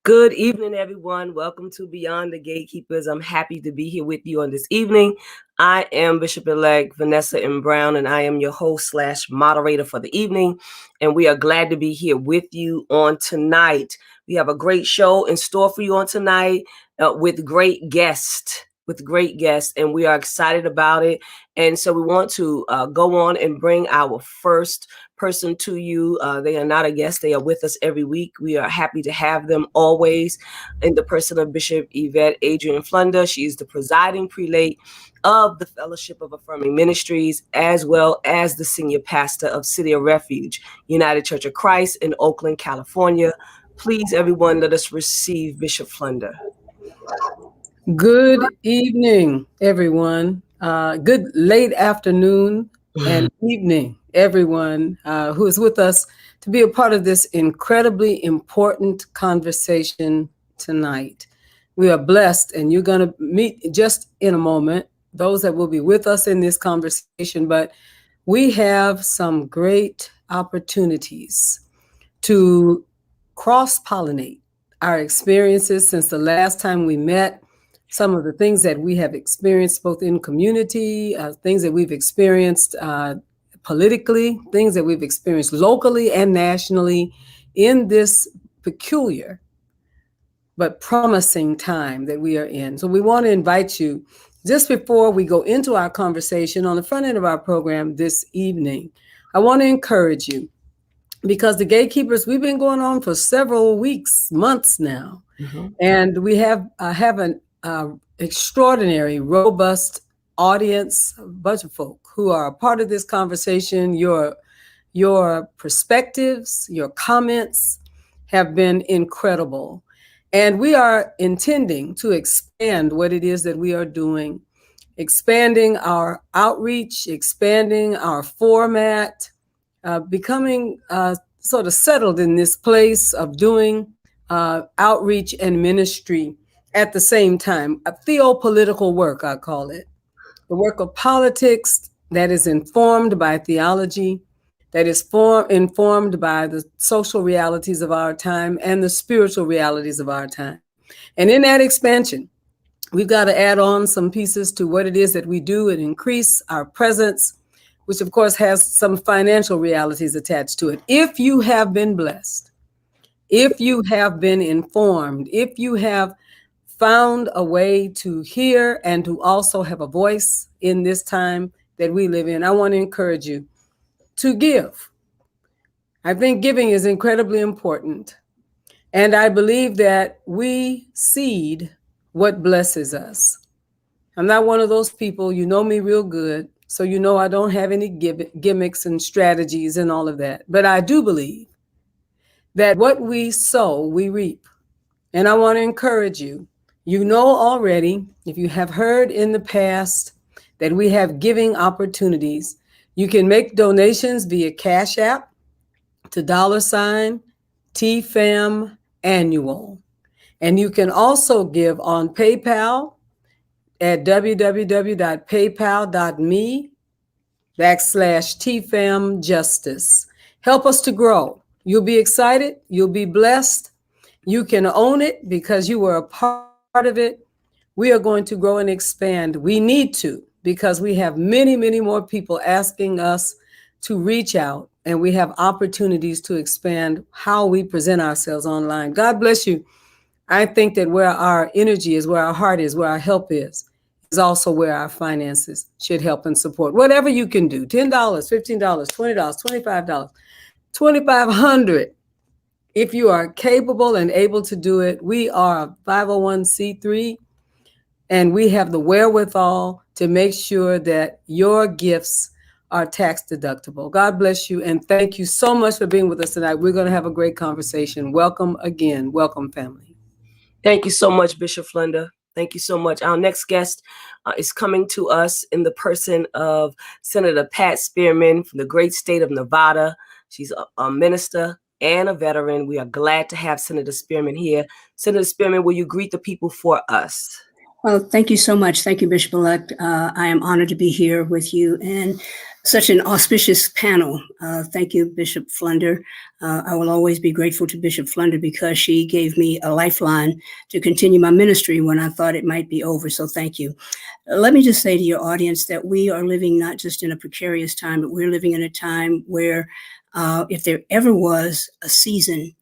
Good evening, everyone. Welcome to Beyond the Gatekeepers. I'm happy to be here with you on this evening. I am Bishop-elect Vanessa M. Brown, and I am your host/moderator for the evening. And we are glad to be here with you on tonight. We have a great show in store for you on tonight with great guests. And we are excited about it. And so we want to go on and bring our first person to you. They are not a guest. They are with us every week. We are happy to have them always in the person of Bishop Yvette Adrian Flunder. She is the presiding prelate of the Fellowship of Affirming Ministries, as well as the senior pastor of City of Refuge, United Church of Christ in Oakland, California. Please, everyone, let us receive Bishop Flunder. Good evening, everyone. Good late afternoon and evening, everyone who is with us to be a part of this incredibly important conversation tonight. We are blessed, and you're going to meet just in a moment those that will be with us in this conversation, but we have some great opportunities to cross-pollinate our experiences since the last time we met. Some of the things that we have experienced both in community, things that we've experienced politically, things that we've experienced locally and nationally in this peculiar but promising time that we are in. So we want to invite you, just before we go into our conversation on the front end of our program this evening, I want to encourage you, because the Gatekeepers, we've been going on for several weeks, months now, and we have an extraordinary, robust audience, a bunch of folk who are a part of this conversation. Your perspectives, your comments have been incredible. And we are intending to expand what it is that we are doing, expanding our outreach, expanding our format, becoming sort of settled in this place of doing outreach and ministry at the same time, a theopolitical work, I call it. The work of politics that is informed by theology, that is informed by the social realities of our time and the spiritual realities of our time. And in that expansion, we've got to add on some pieces to what it is that we do and increase our presence, which of course has some financial realities attached to it. If you have been blessed, if you have been informed, if you have found a way to hear and to also have a voice in this time that we live in, I want to encourage you to give. I think giving is incredibly important. And I believe that we seed what blesses us. I'm not one of those people, you know me real good, so you know I don't have any gimmicks and strategies and all of that. But I do believe that what we sow, we reap. And I want to encourage you. You know already, if you have heard in the past that we have giving opportunities, you can make donations via Cash App to $TFAM annual. And you can also give on PayPal at www.paypal.me/TFAM Help us to grow. You'll be excited. You'll be blessed. You can own it because you were a part of it. We are going to grow and expand. We need to because we have many, many more people asking us to reach out, and we have opportunities to expand how we present ourselves online. God bless you. I think that where our energy is, where our heart is, where our help is also where our finances should help and support. Whatever you can do, $10, $15, $20, $25, $2,500. If you are capable and able to do it, we are a 501c3, and we have the wherewithal to make sure that your gifts are tax deductible. God bless you, and thank you so much for being with us tonight. We're going to have a great conversation. Welcome again. Welcome, family. Thank you so much, Bishop Flunder. Thank you so much. Our next guest is coming to us in the person of Senator Pat Spearman from the great state of Nevada. She's a minister and a veteran. We are glad to have Senator Spearman here. Senator Spearman, will you greet the people for us? Well, thank you so much. Thank you, Bishop-elect. I am honored to be here with you and such an auspicious panel. Thank you, Bishop Flunder. I will always be grateful to Bishop Flunder because she gave me a lifeline to continue my ministry when I thought it might be over. So thank you. Let me just say to your audience that we are living not just in a precarious time, but we're living in a time where if there ever was a season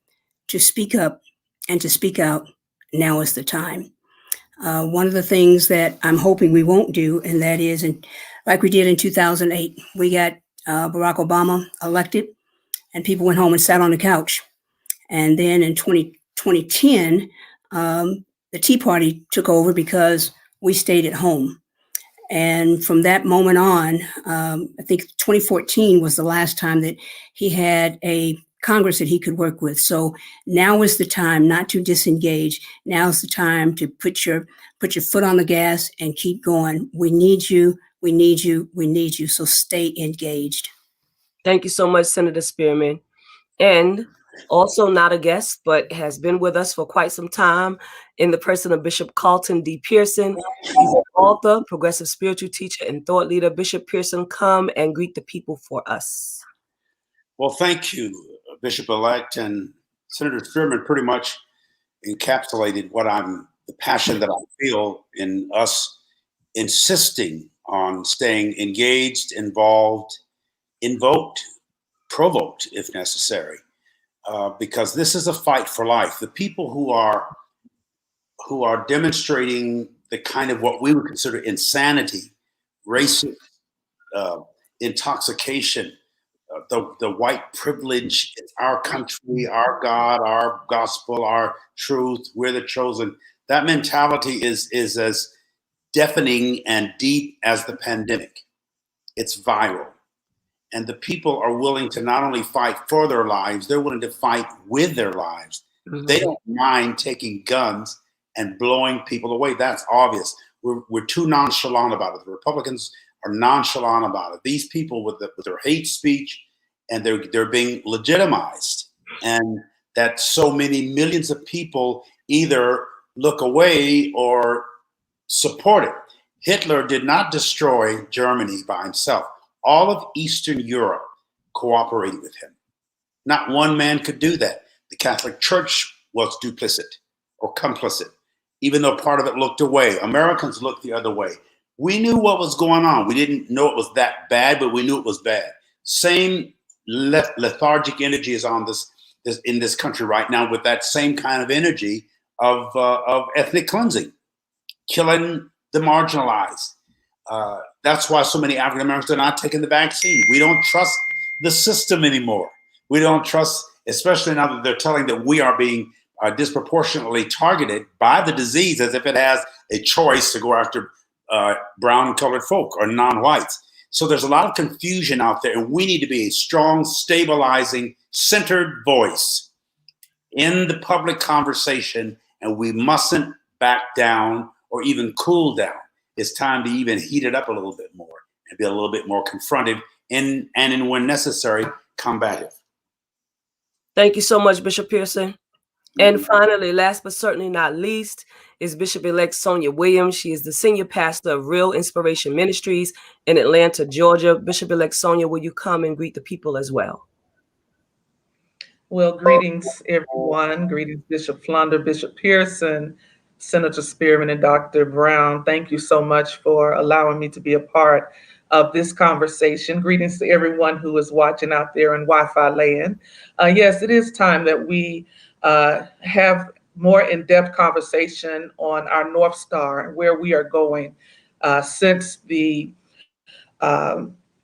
to speak up and to speak out, now is the time. One of the things that I'm hoping we won't do, and that is, like we did in 2008, we got Barack Obama elected, and people went home and sat on the couch. And then in 2010, the Tea Party took over because we stayed at home. And from that moment on, I think 2014 was the last time that he had a Congress that he could work with. So now is the time not to disengage. Now is the time to put your foot on the gas and keep going. We need you. We need you. We need you. So stay engaged. Thank you so much, Senator Spearman. And also not a guest, but has been with us for quite some time in the person of Bishop Carlton D. Pearson. He's an author, progressive spiritual teacher, and thought leader. Bishop Pearson, come and greet the people for us. Well, thank you, Bishop-elect, and Senator Spearman pretty much encapsulated the passion that I feel in us insisting on staying engaged, involved, invoked, provoked if necessary, because this is a fight for life. The people who are demonstrating the kind of what we would consider insanity, racist, intoxication, the white privilege, our country, our God, our gospel, our truth, we're the chosen. That mentality is as deafening and deep as the pandemic. It's viral. And the people are willing to not only fight for their lives, they're willing to fight with their lives. Mm-hmm. They don't mind taking guns and blowing people away. That's obvious. We're too nonchalant about it. The Republicans are nonchalant about it. These people with their hate speech, and they're being legitimized, and that so many millions of people either look away or support it. Hitler did not destroy Germany by himself. All of Eastern Europe cooperated with him. Not one man could do that. The Catholic Church was duplicit or complicit, even though part of it looked away. Americans looked the other way. We knew what was going on. We didn't know it was that bad, but we knew it was bad. Same lethargic energy is on this in this country right now, with that same kind of energy of ethnic cleansing, killing the marginalized. That's why so many African Americans are not taking the vaccine. We don't trust the system anymore. We don't trust, especially now that they're telling that we are being disproportionately targeted by the disease, as if it has a choice to go after brown and colored folk or non-whites. So there's a lot of confusion out there, and we need to be a strong, stabilizing, centered voice in the public conversation, and we mustn't back down or even cool down. It's time to even heat it up a little bit more and be a little bit more confrontive and when necessary, combative. Thank you so much, Bishop Pearson. And finally, last but certainly not least, is Bishop-elect Sonya Williams. She is the senior pastor of Real Inspiration Ministries in Atlanta, Georgia. Bishop-elect Sonya, will you come and greet the people as well? Well, greetings, everyone. Greetings, Bishop Flunder, Bishop Pearson, Senator Spearman, and Dr. Brown. Thank you so much for allowing me to be a part of this conversation. Greetings to everyone who is watching out there in Wi-Fi land. Yes, it is time that we have more in-depth conversation on our North Star and where we are going. Since the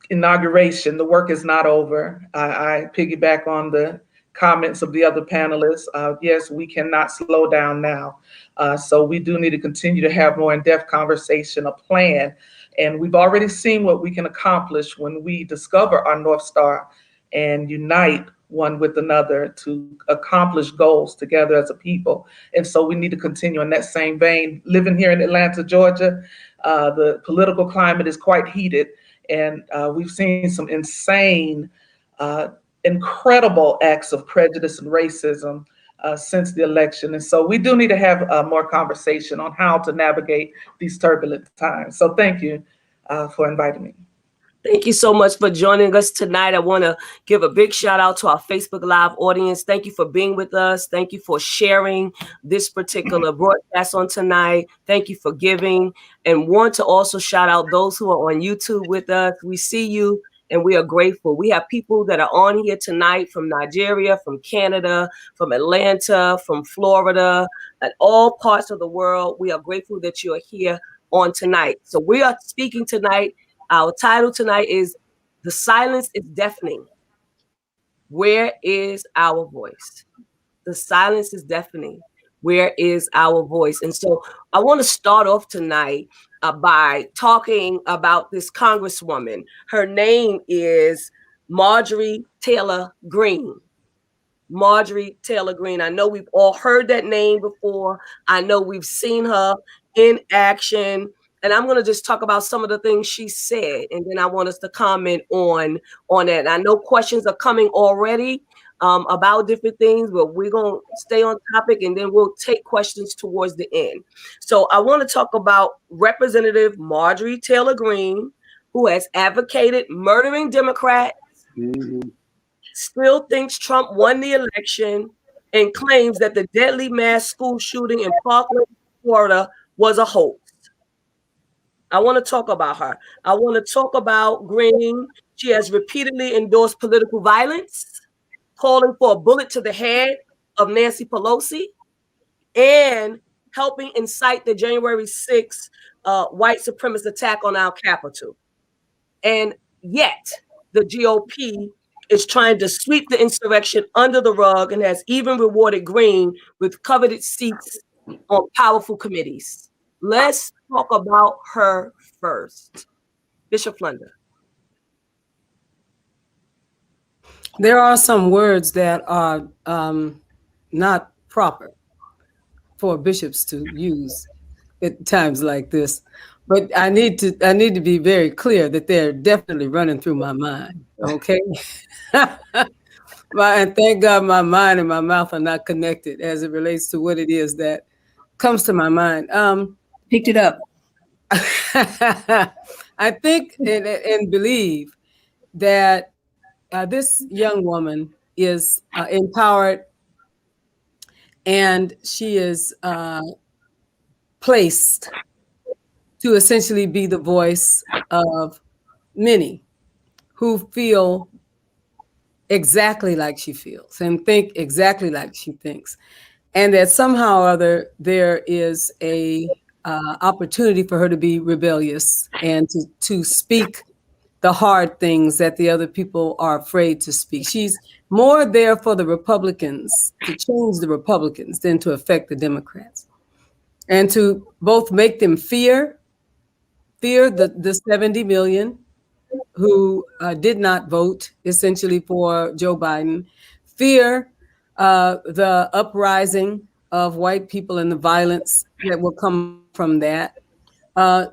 inauguration, the work is not over. I piggyback on the comments of the other panelists. Yes, we cannot slow down now. So we do need to continue to have more in-depth conversation, a plan. And we've already seen what we can accomplish when we discover our North Star and unite one with another to accomplish goals together as a people. And so we need to continue in that same vein. Living here in Atlanta, Georgia, the political climate is quite heated, and we've seen some insane, incredible acts of prejudice and racism since the election. And so we do need to have more conversation on how to navigate these turbulent times. So thank you for inviting me. Thank you so much for joining us tonight. I want to give a big shout out to our Facebook Live audience. Thank you for being with us. Thank you for sharing this particular broadcast on tonight. Thank you for giving. And want to also shout out those who are on YouTube with us. We see you and we are grateful. We have people that are on here tonight from Nigeria, from Canada, from Atlanta, from Florida, and all parts of the world. We are grateful that you are here on tonight. So we are speaking tonight. Our title tonight is The Silence is Deafening. Where is our voice? The silence is deafening. Where is our voice? And so I want to start off tonight by talking about this Congresswoman. Her name is Marjorie Taylor Greene. Marjorie Taylor Greene. I know we've all heard that name before. I know we've seen her in action. And I'm going to just talk about some of the things she said, and then I want us to comment on that. And I know questions are coming already about different things, but we're going to stay on topic, and then we'll take questions towards the end. So I want to talk about Representative Marjorie Taylor Greene, who has advocated murdering Democrats, still thinks Trump won the election, and claims that the deadly mass school shooting in Parkland, Florida was a hoax. I want to talk about her. I want to talk about Greene. She has repeatedly endorsed political violence, calling for a bullet to the head of Nancy Pelosi, and helping incite the January 6th white supremacist attack on our Capitol. And yet, the GOP is trying to sweep the insurrection under the rug and has even rewarded Greene with coveted seats on powerful committees. Let's talk about her first. Bishop Flunder. There are some words that are not proper for bishops to use at times like this, but I need to be very clear that they're definitely running through my mind. Okay, and thank God my mind and my mouth are not connected as it relates to what it is that comes to my mind. Picked it up. I think and believe that this young woman is empowered, and she is placed to essentially be the voice of many who feel exactly like she feels and think exactly like she thinks, and that somehow or other there is a opportunity for her to be rebellious and to speak the hard things that the other people are afraid to speak. She's more there for the Republicans, to change the Republicans, than to affect the Democrats, and to both make them fear the 70 million who did not vote essentially for Joe Biden, fear the uprising of white people and the violence that will come from that,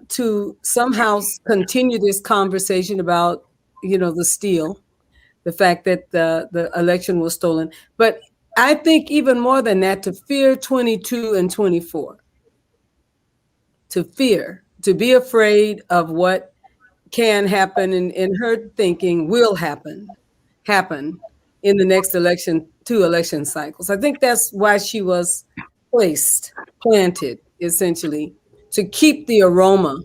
to somehow continue this conversation about, the steal, the fact that the election was stolen. But I think even more than that, to fear 22 and 24, to be afraid of what can happen, and her thinking will happen in the next election, 2 election cycles. I think that's why she was planted, essentially, to keep the aroma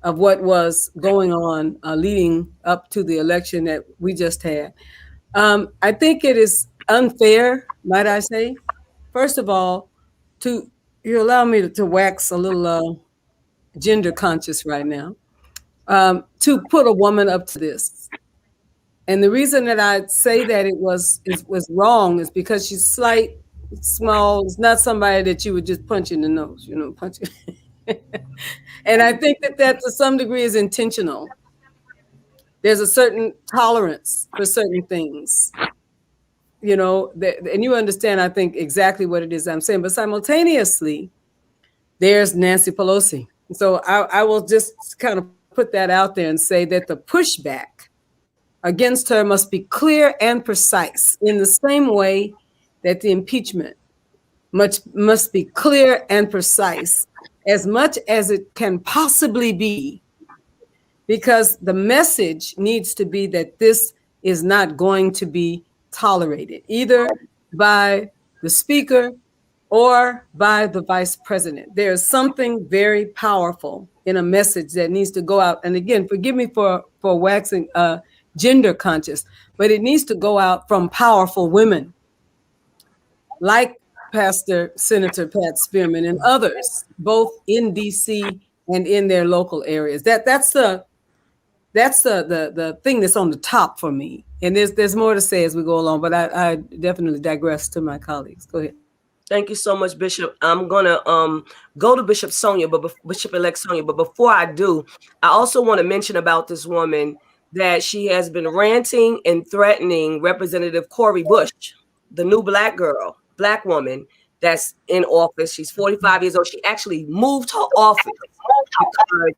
of what was going on leading up to the election that we just had. I think it is unfair, might I say, first of all, to you allow me to wax a little gender conscious right now, to put a woman up to this. And the reason that I say that it was wrong is because she's slight, small. It's not somebody that you would just punch in the nose, punch it. And I think that to some degree is intentional. There's a certain tolerance for certain things, and you understand, I think, exactly what it is I'm saying. But simultaneously, there's Nancy Pelosi. So I will just kind of put that out there and say that the pushback against her must be clear and precise, in the same way that the impeachment must be clear and precise, as much as it can possibly be, because the message needs to be that this is not going to be tolerated, either by the speaker or by the vice president. There's something very powerful in a message that needs to go out. And again, forgive me for waxing gender conscious, but it needs to go out from powerful women like Senator Pat Spearman and others, both in DC and in their local areas. That's the thing that's on the top for me. And there's more to say as we go along, but I definitely digress to my colleagues. Go ahead. Thank you so much, Bishop. I'm gonna go to Bishop Sonya, Bishop-elect Sonya. But before I do, I also want to mention about this woman that she has been ranting and threatening Representative Cori Bush, the new black woman that's in office. She's 45 years old. She actually moved her office because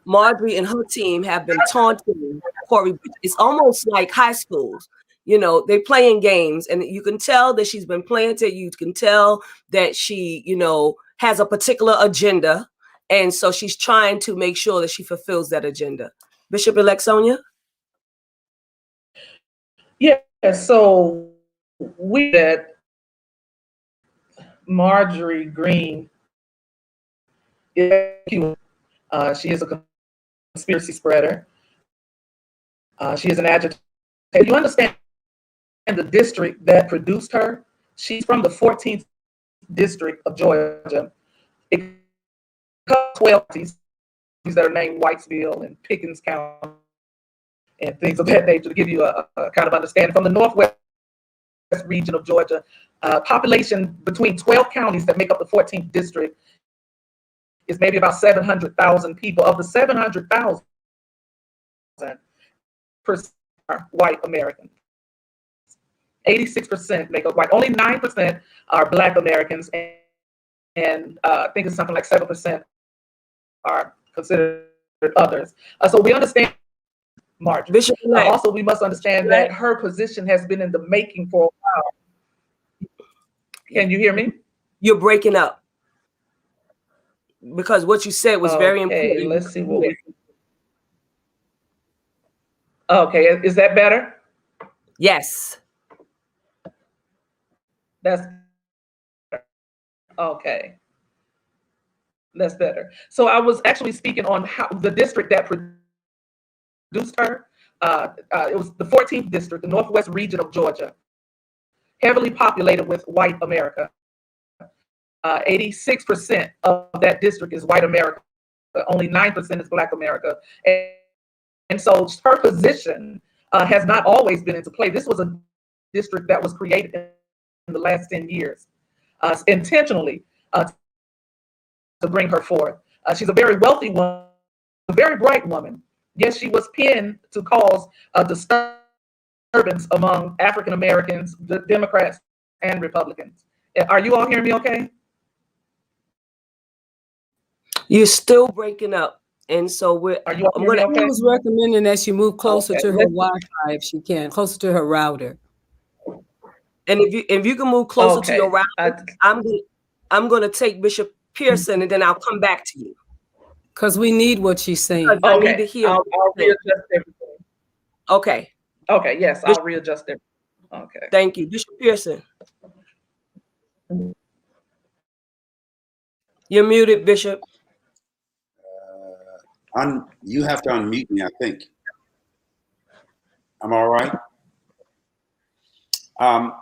Marjorie and her team have been taunting Cori Bush. It's almost like high schools. They're playing games, and you can tell that she's been planted. You can tell that she, has a particular agenda. And so she's trying to make sure that she fulfills that agenda. Bishop-elect Sonya? Yeah, so we that Marjorie Greene she is a conspiracy spreader. She is an agitator. You understand the district that produced her? She's from the 14th district of Georgia. It covers 12 counties that are named Whitesville and Pickens County and things of that nature, to give you a kind of understanding. From the northwest region of Georgia, population between 12 counties that make up the 14th district is maybe about 700,000 people. Of the 700,000, are white Americans. 86% make up white. Only 9% are Black Americans, and I think it's something like 7% are considered others. So we understand Marjorie. Also, we must understand that her position has been in the making for a while. Can you hear me? You're breaking up, because what you said was very important. Let's see what we. Okay, is that better? Yes. That's okay. That's better. So I was actually speaking on how the district that produced her. It was the 14th district, the Northwest region of Georgia, heavily populated with white America. 86% of that district is white America. Only 9% is Black America. And so her position has not always been into play. This was a district that was created in the last 10 years intentionally to bring her forth. She's a very wealthy woman, a very bright woman. Yes, she was pinned to cause a disturbance among African Americans, the Democrats, and Republicans. Are you all hearing me okay? You're still breaking up. And so Are you all hearing me okay? I was recommending that she move closer Okay. to her Wi-Fi if she can, closer to her router. And if you can move closer to your router, I'm going to take Bishop Pearson and then I'll come back to you. Because we need what she's saying. Because I need to hear. I'll readjust everything. Okay. Okay, yes, I'll readjust everything. Okay. Thank you. Bishop Pearson. You're muted, Bishop. You have to unmute me, I think. I'm all right.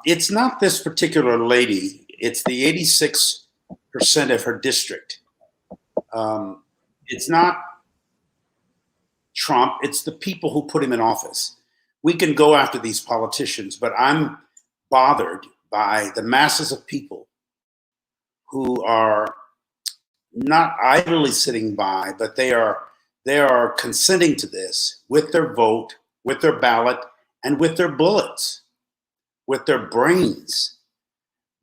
It's not this particular lady. It's the 86% of her district. It's not Trump. It's the people who put him in office. We can go after these politicians, but I'm bothered by the masses of people who are not idly sitting by, but they are consenting to this with their vote, with their ballot, and with their bullets, with their brains.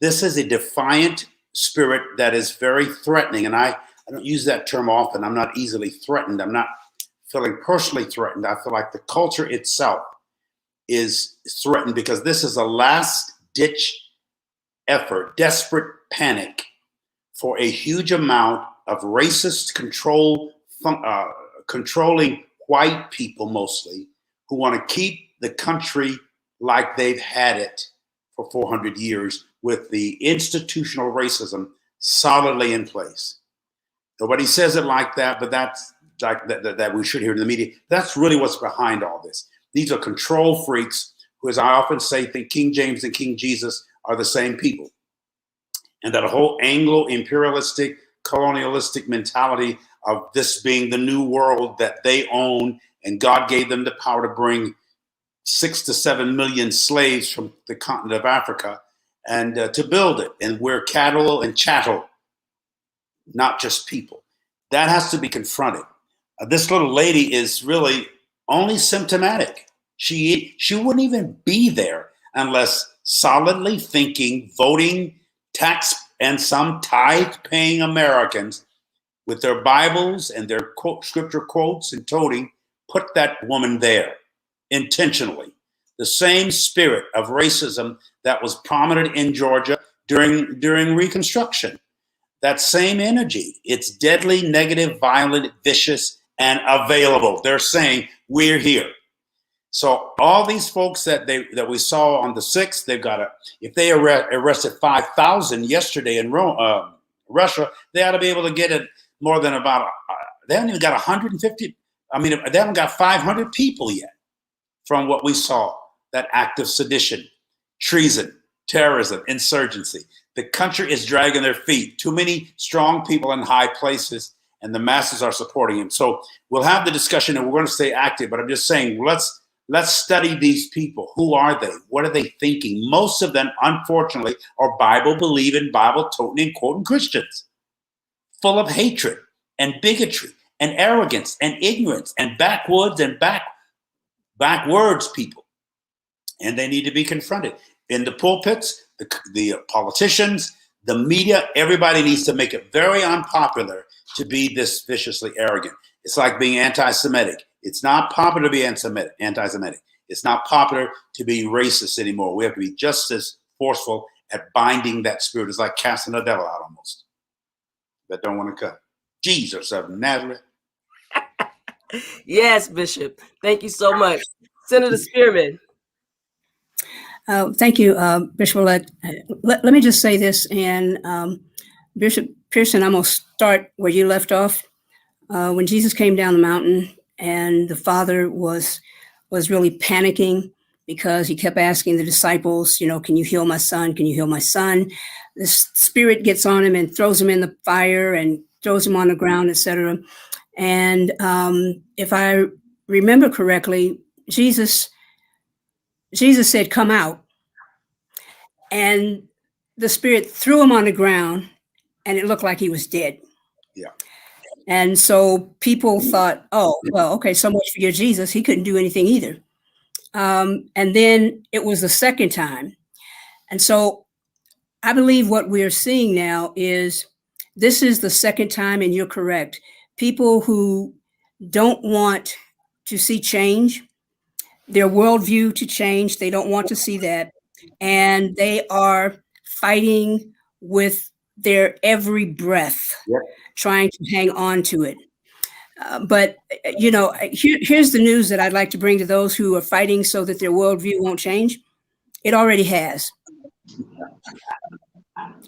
This is a defiant spirit that is very threatening. And I don't use that term often. I'm not easily threatened. I'm not feeling personally threatened. I feel like the culture itself is threatened because this is a last-ditch effort, desperate panic for a huge amount of racist controlling white people mostly who want to keep the country like they've had it for 400 years with the institutional racism solidly in place. Nobody says it like that, but that's like that we should hear in the media. That's really what's behind all this. These are control freaks who, as I often say, think King James and King Jesus are the same people. And that whole Anglo-imperialistic, colonialistic mentality of this being the new world that they own, and God gave them the power to bring 6 to 7 million slaves from the continent of Africa and to build it. And we're cattle and chattel, not just people. That has to be confronted. This little lady is really only symptomatic. She wouldn't even be there unless solidly thinking, voting, tax, and some tithe-paying Americans with their Bibles and their scripture quotes and toting put that woman there intentionally. The same spirit of racism that was prominent in Georgia during Reconstruction. That same energy. It's deadly, negative, violent, vicious, and available. They're saying, we're here. So all these folks that we saw on the 6th, they've got if they arrested 5,000 yesterday in Russia, they ought to be able to get it more than about, they haven't even got 150, they haven't got 500 people yet from what we saw, that act of sedition, treason, terrorism, insurgency. The country is dragging their feet. Too many strong people in high places, and the masses are supporting him. So we'll have the discussion, and we're going to stay active, but I'm just saying, let's study these people. Who are they? What are they thinking? Most of them, unfortunately, are Bible-believing, Bible-toting, and quoting Christians, full of hatred and bigotry and arrogance and ignorance and backwoods and backwards people. And they need to be confronted. In the pulpits, the politicians, the media, everybody needs to make it very unpopular to be this viciously arrogant. It's like being anti-Semitic. It's not popular to be anti-Semitic. It's not popular to be racist anymore. We have to be just as forceful at binding that spirit. It's like casting a devil out almost. That don't want to cut. Jesus of Nazareth. Yes, Bishop. Thank you so much. Senator Spearman. Thank you, Bishop-elect. Let me just say this, and Bishop Pearson, I'm going to start where you left off. When Jesus came down the mountain and the Father was really panicking because he kept asking the disciples, can you heal my son? Can you heal my son? The Spirit gets on him and throws him in the fire and throws him on the ground, etc. And if I remember correctly, Jesus said, come out. And the Spirit threw him on the ground and it looked like he was dead. Yeah. And so people thought, oh, well, okay, so much for your Jesus. He couldn't do anything either. And then it was the second time. And so I believe what we're seeing now is this is the second time, and you're correct. People who don't want to see change, their worldview to change, they don't want to see that. And they are fighting with their every breath, trying to hang on to it. But here's the news that I'd like to bring to those who are fighting so that their worldview won't change. It already has.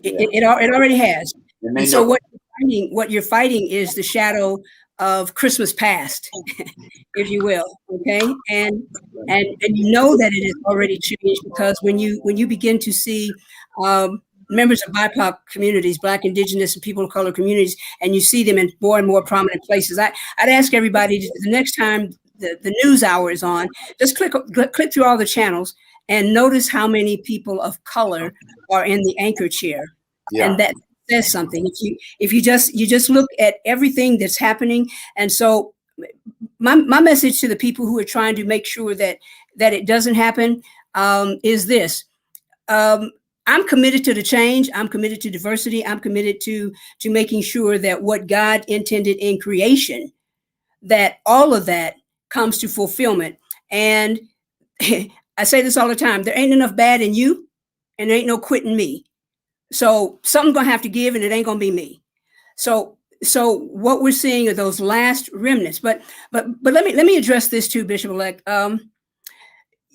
It already has. And so what you're fighting is the shadow of Christmas past, if you will. Okay, and you know that it has already changed because when you begin to see members of BIPOC communities, Black, Indigenous, and people of color communities, and you see them in more and more prominent places. I'd ask everybody the next time the news hour is on, just click through all the channels and notice how many people of color are in the anchor chair. Yeah. And that says something. If you just look at everything that's happening. And so my message to the people who are trying to make sure that it doesn't happen is this. I'm committed to the change. I'm committed to diversity. I'm committed to making sure that what God intended in creation, that all of that comes to fulfillment. And I say this all the time, there ain't enough bad in you and there ain't no quit in me. So something's gonna have to give and it ain't gonna be me. So what we're seeing are those last remnants. But let me address this too, Bishop-elect. A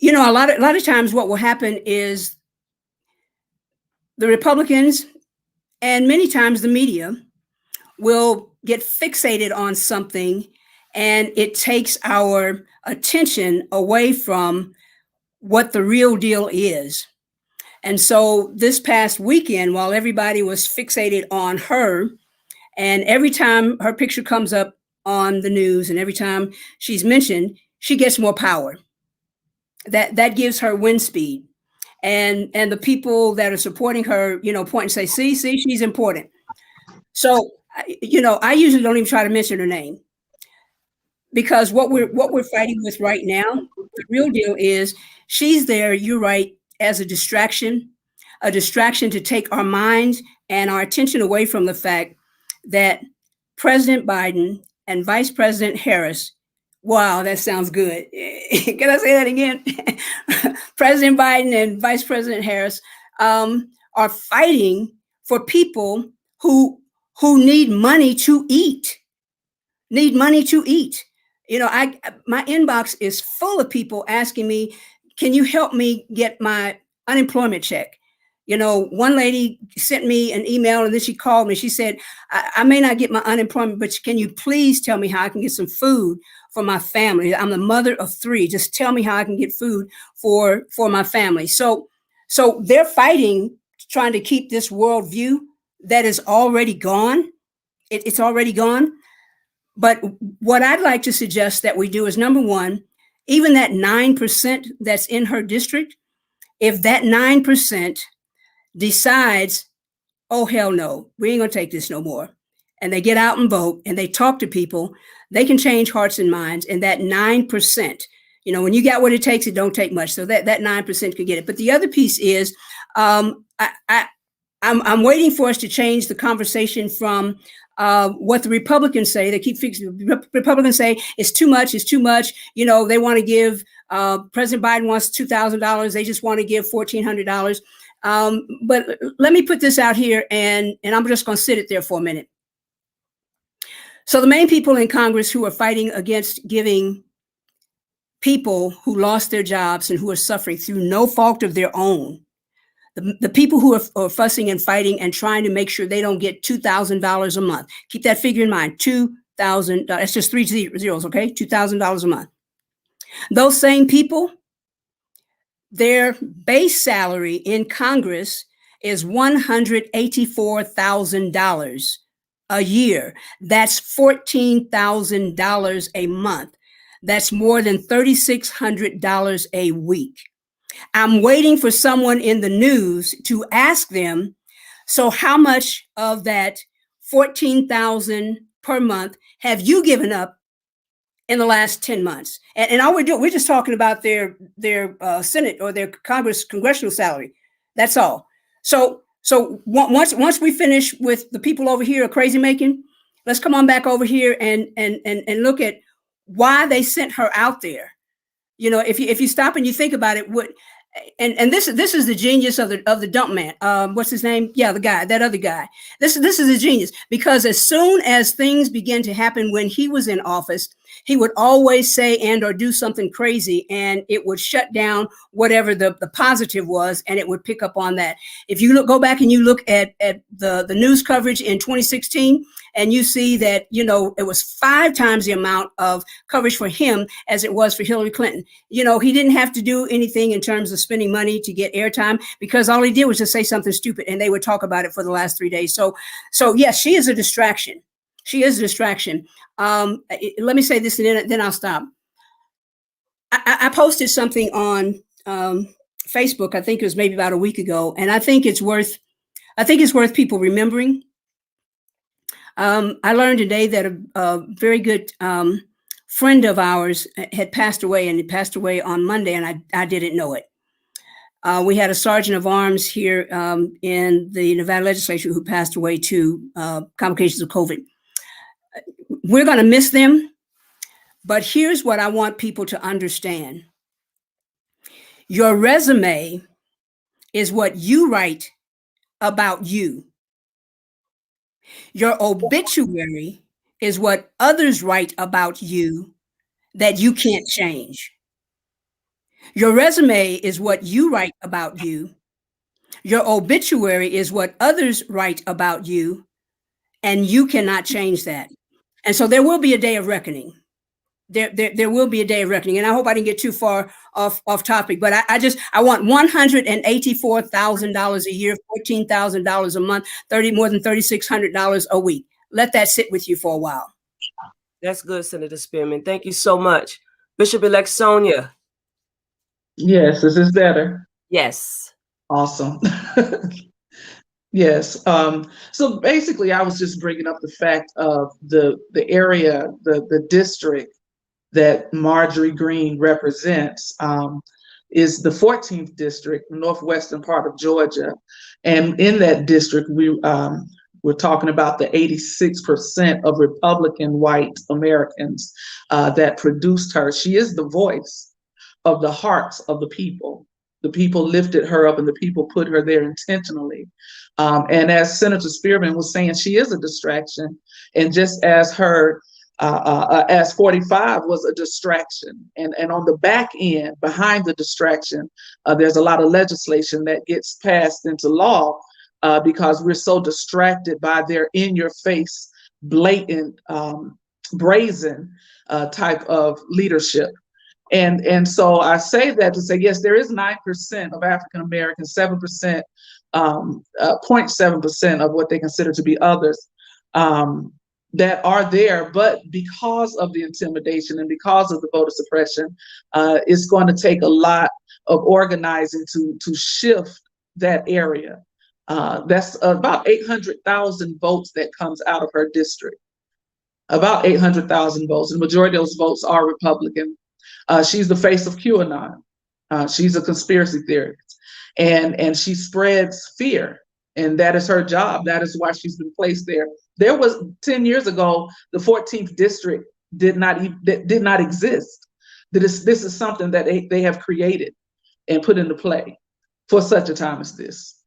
lot of times what will happen is the Republicans and many times the media will get fixated on something and it takes our attention away from what the real deal is. And so this past weekend, while everybody was fixated on her, and every time her picture comes up on the news and every time she's mentioned, she gets more power. That gives her wind speed. And the people that are supporting her, point and say, see, she's important. So, I usually don't even try to mention her name because what we're fighting with right now, the real deal is she's there, you're right, as a distraction to take our minds and our attention away from the fact that President Biden and Vice President Harris, wow, that sounds good. Can I say that again? President Biden and Vice President Harris are fighting for people who need money to eat. My inbox is full of people asking me, can you help me get my unemployment check? One lady sent me an email and then she called me. She said, I may not get my unemployment, but can you please tell me how I can get some food for my family? I'm the mother of 3. Just tell me how I can get food for my family. So they're fighting, trying to keep this worldview that is already gone. It's already gone. But what I'd like to suggest that we do is, number one, even that 9% that's in her district, if that 9% decides, oh, hell no, we ain't gonna take this no more, and they get out and vote and they talk to people, they can change hearts and minds. And that 9%, when you got what it takes, it don't take much. So that 9% could get it. But the other piece is, I'm waiting for us to change the conversation from what the Republicans say. They keep fixing. Republicans say it's too much. It's too much. They want to give. President Biden wants $2,000. They just want to give $1,400. But let me put this out here, and I'm just going to sit it there for a minute. So the main people in Congress who are fighting against giving people who lost their jobs and who are suffering through no fault of their own. The people who are fussing and fighting and trying to make sure they don't get $2,000 a month. Keep that figure in mind, $2,000. That's just 3 zeros, okay? $2,000 a month. Those same people, their base salary in Congress is $184,000 a year. That's $14,000 a month. That's more than $3,600 a week. I'm waiting for someone in the news to ask them, so how much of that $14,000 per month have you given up in the last 10 months? And all we're just talking about their Senate or their congressional salary. That's all. So once we finish with the people over here are crazy making, let's come on back over here and look at why they sent her out there. You know, if you stop and you think about it, and this is the genius of the dump man. What's his name? Yeah, the guy, that other guy. This is a genius, because as soon as things began to happen when he was in office, he would always say and or do something crazy, and it would shut down whatever the positive was, and it would pick up on that. If you go back and you look at the news coverage in 2016, and you see that, you know, it was 5 times the amount of coverage for him as it was for Hillary Clinton. You know, he didn't have to do anything in terms of spending money to get airtime, because all he did was just say something stupid and they would talk about it for the last 3 days. So yes, she is a distraction. She is a distraction. Let me say this and then I'll stop. I posted something on Facebook, I think it was maybe about a week ago, and I think it's worth people remembering. I learned today that a very good friend of ours had passed away, and he passed away on Monday, and I didn't know it. We had a sergeant of arms here in the Nevada legislature who passed away to complications of COVID. We're going to miss them, but here's what I want people to understand. Your resume is what you write about you. Your obituary is what others write about you that you can't change. Your resume is what you write about you. Your obituary is what others write about you, and you cannot change that. And so there will be a day of reckoning. There will be a day of reckoning. And I hope I didn't get too far off topic, but I want $184,000 a year, $14,000 a month, more than $3,600 a week. Let that sit with you for a while. That's good, Senator Spearman. Thank you so much. Bishop-elect Sonya. Yes, is this better? Yes. Awesome. Yes. So basically, I was just bringing up the fact of the area, the district that Marjorie Greene represents is the 14th district, northwestern part of Georgia. And in that district, we're talking about the 86% of Republican white Americans that produced her. She is the voice of the hearts of the people. The people lifted her up and the people put her there intentionally. And as Senator Spearman was saying, she is a distraction. And just as her, as 45 was a distraction. And on the back end, behind the distraction, there's a lot of legislation that gets passed into law because we're so distracted by their in-your-face, blatant, brazen type of leadership. And so I say that to say, yes, there is 9% of African Americans, 7%, 0.7% of what they consider to be others that are there. But because of the intimidation and because of the voter suppression, it's going to take a lot of organizing to shift that area. That's about 800,000 votes that comes out of her district. About 800,000 votes. And the majority of those votes are Republican. She's the face of QAnon. She's a conspiracy theorist, and she spreads fear, and that is her job. That is why she's been placed there. There was 10 years ago, the 14th district did not exist. This is something that they have created and put into play for such a time as this.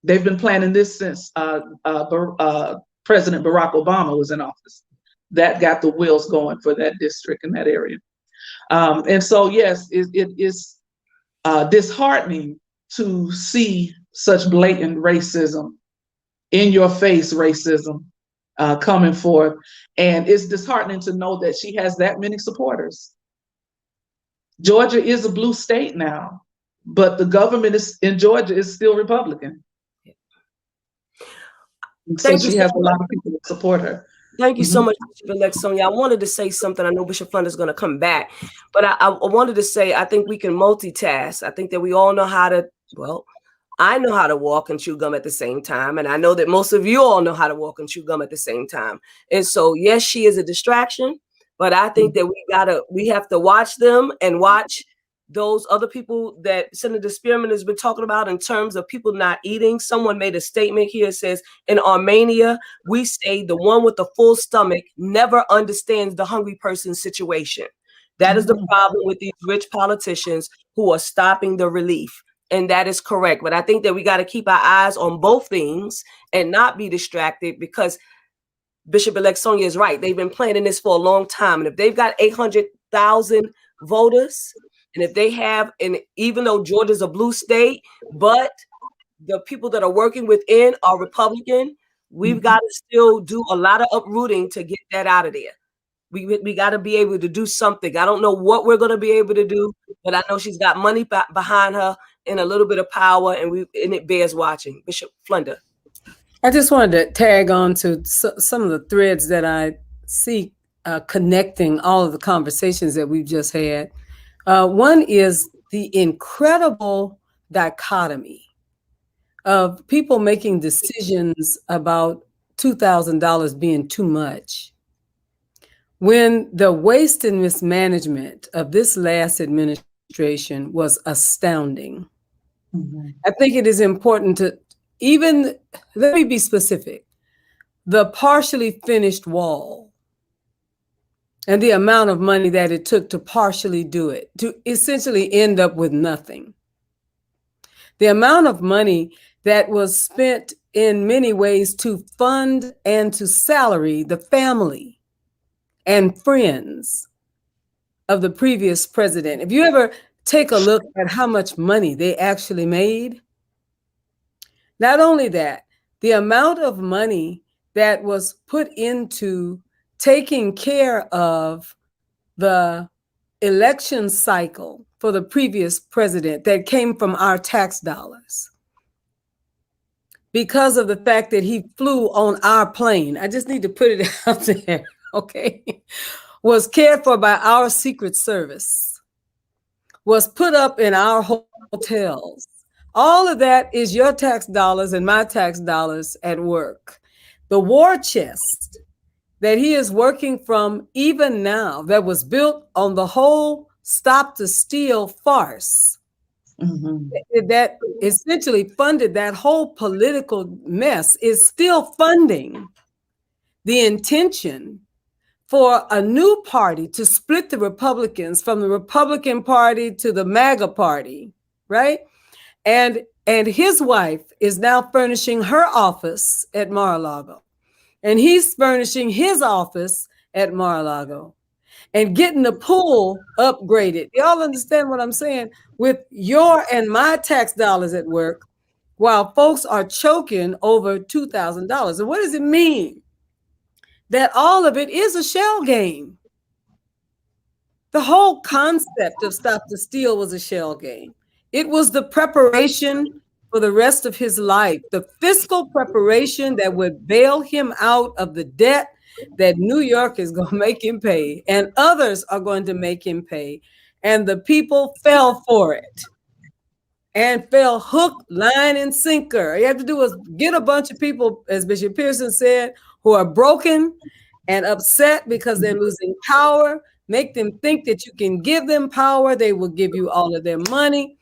They've been planning this since President Barack Obama was in office. That got the wheels going for that district in that area. And so, yes, it is disheartening to see such blatant racism, in your face racism coming forth. And it's disheartening to know that she has that many supporters. Georgia is a blue state now, but the government in Georgia is still Republican. So she has a lot of people that support her. Thank you so much, Bishop-elect Sonya. I wanted to say something. I know Bishop Flunder is going to come back, but I wanted to say I think we can multitask. I think that we all know how to, well, I know how to walk and chew gum at the same time, and I know that most of you all know how to walk and chew gum at the same time. And so, yes, she is a distraction, but I think that we have to watch them and watch those other people that Senator Spearman has been talking about in terms of people not eating. Someone made a statement here. It says, in Armenia, we say the one with the full stomach never understands the hungry person's situation. That is the problem with these rich politicians who are stopping the relief. And that is correct. But I think that we got to keep our eyes on both things and not be distracted, because Bishop-elect Sonya is right. They've been planning this for a long time. And if they've got 800,000 voters, and if they have, and even though Georgia's a blue state, but the people that are working within are Republican, we've got to still do a lot of uprooting to get that out of there. We got to be able to do something. I don't know what we're going to be able to do, but I know she's got money behind her and a little bit of power, and it bears watching. Bishop Flunder. I just wanted to tag on to some of the threads that I see connecting all of the conversations that we've just had. One is the incredible dichotomy of people making decisions about $2,000 being too much, when the waste and mismanagement of this last administration was astounding. I think it is important to let me be specific, the partially finished wall and the amount of money that it took to partially do it, to essentially end up with nothing. The amount of money that was spent in many ways to fund and to salary the family and friends of the previous president. If you ever take a look at how much money they actually made, not only that, the amount of money that was put into taking care of the election cycle for the previous president that came from our tax dollars, because of the fact that he flew on our plane. I just need to put it out there, okay? Was cared for by our Secret Service, was put up in our hotels. All of that is your tax dollars and my tax dollars at work. The war chest that he is working from even now, that was built on the whole Stop the Steal farce, that essentially funded that whole political mess, is still funding the intention for a new party to split the Republicans from the Republican Party to the MAGA Party, right? And his wife is now furnishing her office at Mar-a-Lago. And he's furnishing his office at Mar-a-Lago and getting the pool upgraded. Y'all understand what I'm saying? With your and my tax dollars at work, while folks are choking over $2,000. And what does it mean? That all of it is a shell game. The whole concept of Stop the Steal was a shell game. It was the preparation for the rest of his life, the fiscal preparation that would bail him out of the debt that New York is going to make him pay, and others are going to make him pay. And the people fell for it and fell hook, line, and sinker. All you have to do is get a bunch of people, as Bishop Pearson said, who are broken and upset because they're losing power. Make them think that you can give them power. They will give you all of their money.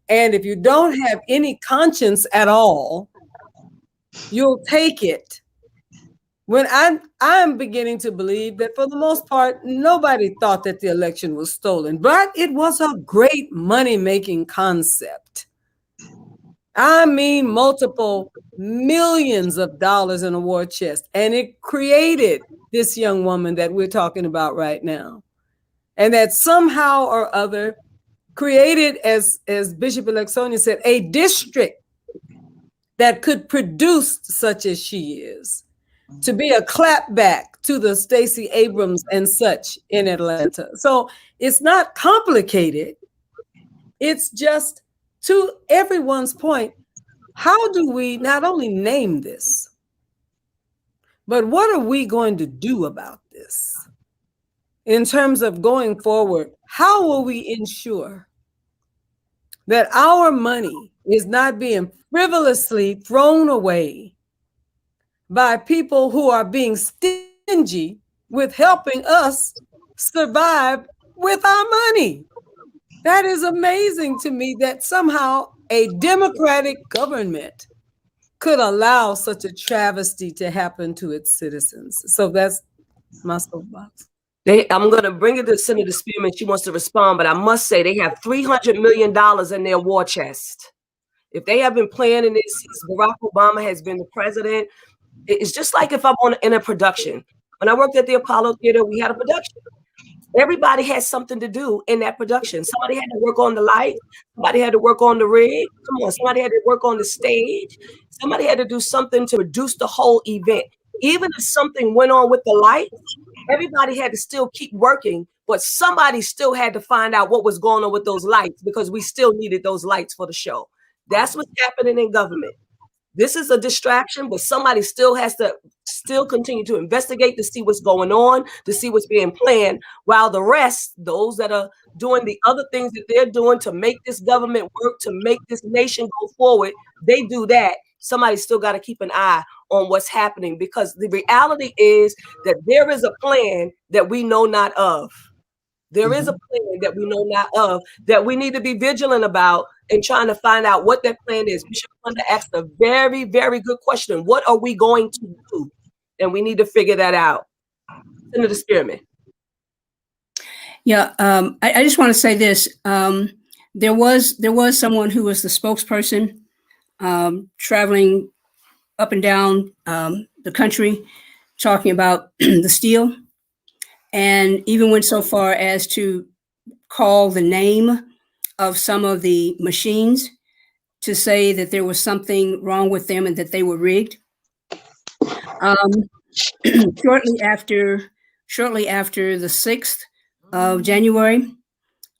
And if you don't have any conscience at all, you'll take it. When I'm beginning to believe that for the most part, nobody thought that the election was stolen, but it was a great money-making concept. I mean, multiple millions of dollars in a war chest. And it created this young woman that we're talking about right now. and that somehow or other created, as Bishop-elect Sonya said, a district that could produce such as she is, to be a clapback to the Stacey Abrams and such in Atlanta. So it's not complicated. It's just, to everyone's point, how do we not only name this, but what are we going to do about this? In terms of going forward, how will we ensure that our money is not being frivolously thrown away by people who are being stingy with helping us survive with our money? That is amazing to me, that somehow a democratic government could allow such a travesty to happen to its citizens. So that's my soapbox. I'm going to bring it to Senator Spearman. She wants to respond, but I must say they have $300 million in their war chest. If they have been planning this since Barack Obama has been the president, it's just like if I'm in a production. When I worked at the Apollo Theater, we had a production. Everybody had something to do in that production. Somebody had to work on the light. Somebody had to work on the rig. Come on, somebody had to work on the stage. Somebody had to do something to produce the whole event. Even if something went on with the lights, everybody had to still keep working, but somebody still had to find out what was going on with those lights, because we still needed those lights for the show. That's what's happening in government. This is a distraction, but somebody still has to continue to investigate to see what's going on, to see what's being planned, while the rest, those that are doing the other things that they're doing to make this government work, to make this nation go forward, they do that. Somebody still got to keep an eye on what's happening, because the reality is that there is a plan that we know not of. There is a plan that we know not of, that we need to be vigilant about and trying to find out what that plan is. Bishop Flunder asked a very, very good question. What are we going to do? And we need to figure that out. Senator Spearman. Yeah, I just want to say this. There was someone who was the spokesperson traveling up and down the country talking about the steal, and even went so far as to call the name of some of the machines to say that there was something wrong with them and that they were rigged. Shortly after the 6th of January,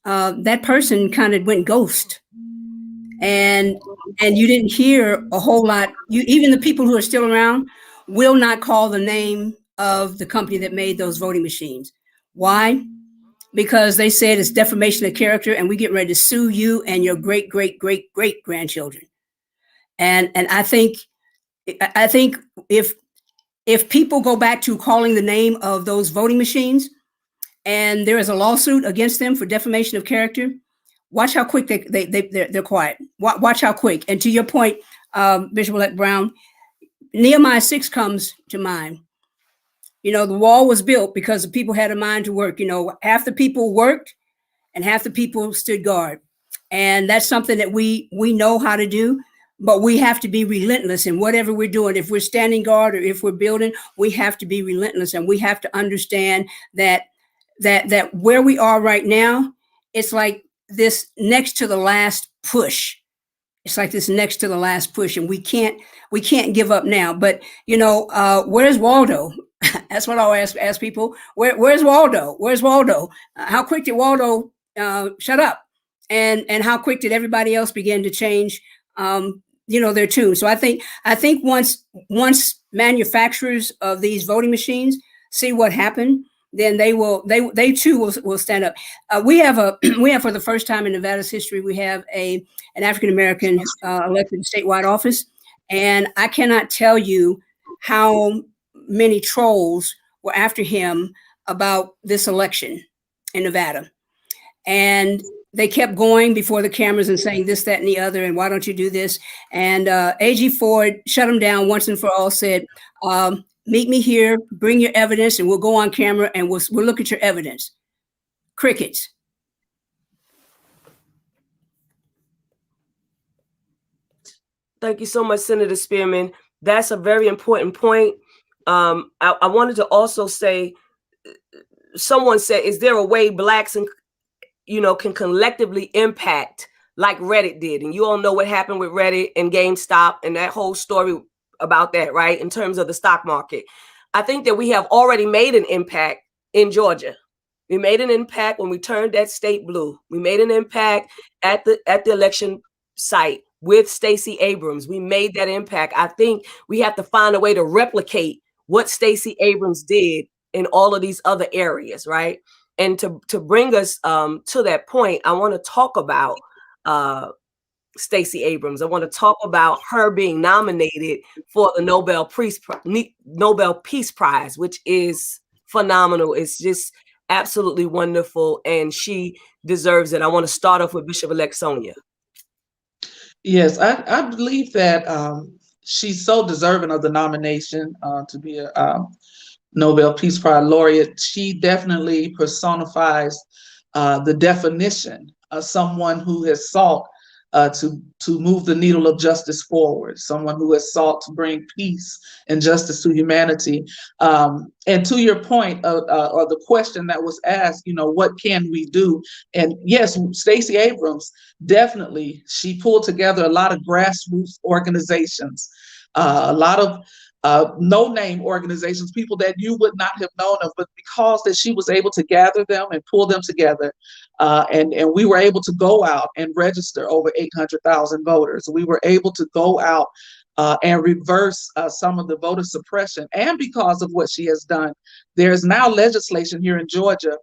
that person kind of went ghost, and you didn't hear a whole lot. Even the people who are still around will not call the name of the company that made those voting machines. Why? Because they said it's defamation of character, and we get ready to sue you and your great grandchildren. And I think if people go back to calling the name of those voting machines, and there is a lawsuit against them for defamation of character, watch how quick they're quiet. Watch how quick. And to your point, Bishop-elect Brown, Nehemiah 6 comes to mind. You know, the wall was built because the people had a mind to work. You know, half the people worked and half the people stood guard. And that's something that we know how to do, but we have to be relentless in whatever we're doing. If we're standing guard or if we're building, we have to be relentless, and we have to understand that where we are right now, it's like this next to the last push. It's like this next to the last push, and we can't give up now. But you know, where's Waldo? That's what I'll ask people. Where's Waldo? Where's Waldo? How quick did Waldo shut up? And how quick did everybody else begin to change, their tune? So I think once manufacturers of these voting machines see what happened, then they too will stand up. We have for the first time in Nevada's history, we have an African American elected statewide office, and I cannot tell you how many trolls were after him about this election in Nevada, and they kept going before the cameras and saying this, that, and the other, and why don't you do this? And A.G. Ford shut them down once and for all, said, meet me here, bring your evidence, and we'll go on camera and we'll look at your evidence. Crickets. Thank you so much, Senator Spearman. That's a very important point. I wanted to also say someone said, is there a way blacks and can collectively impact like Reddit did? And you all know what happened with Reddit and GameStop and that whole story about that, right? In terms of the stock market, I think that we have already made an impact in Georgia. We made an impact when we turned that state blue. We made an impact at the election site with Stacey Abrams. We made that impact. I think we have to find a way to replicate what Stacey Abrams did in all of these other areas, right? And to bring us to that point, I want to talk about Stacey Abrams. I want to talk about her being nominated for the Nobel Peace Prize, which is phenomenal. It's just absolutely wonderful, and she deserves it. I want to start off with Bishop-elect Sonya. Yes, I believe that she's so deserving of the nomination to be a Nobel Peace Prize laureate. She definitely personifies the definition of someone who has sought to move the needle of justice forward, someone who has sought to bring peace and justice to humanity. And to your point or the question that was asked, what can we do? And yes, Stacey Abrams, definitely, she pulled together a lot of grassroots organizations, a lot of no-name organizations, people that you would not have known of, but because that she was able to gather them and pull them together, and we were able to go out and register over 800,000 voters. We were able to go out and reverse some of the voter suppression. And because of what she has done, there's now legislation here in Georgia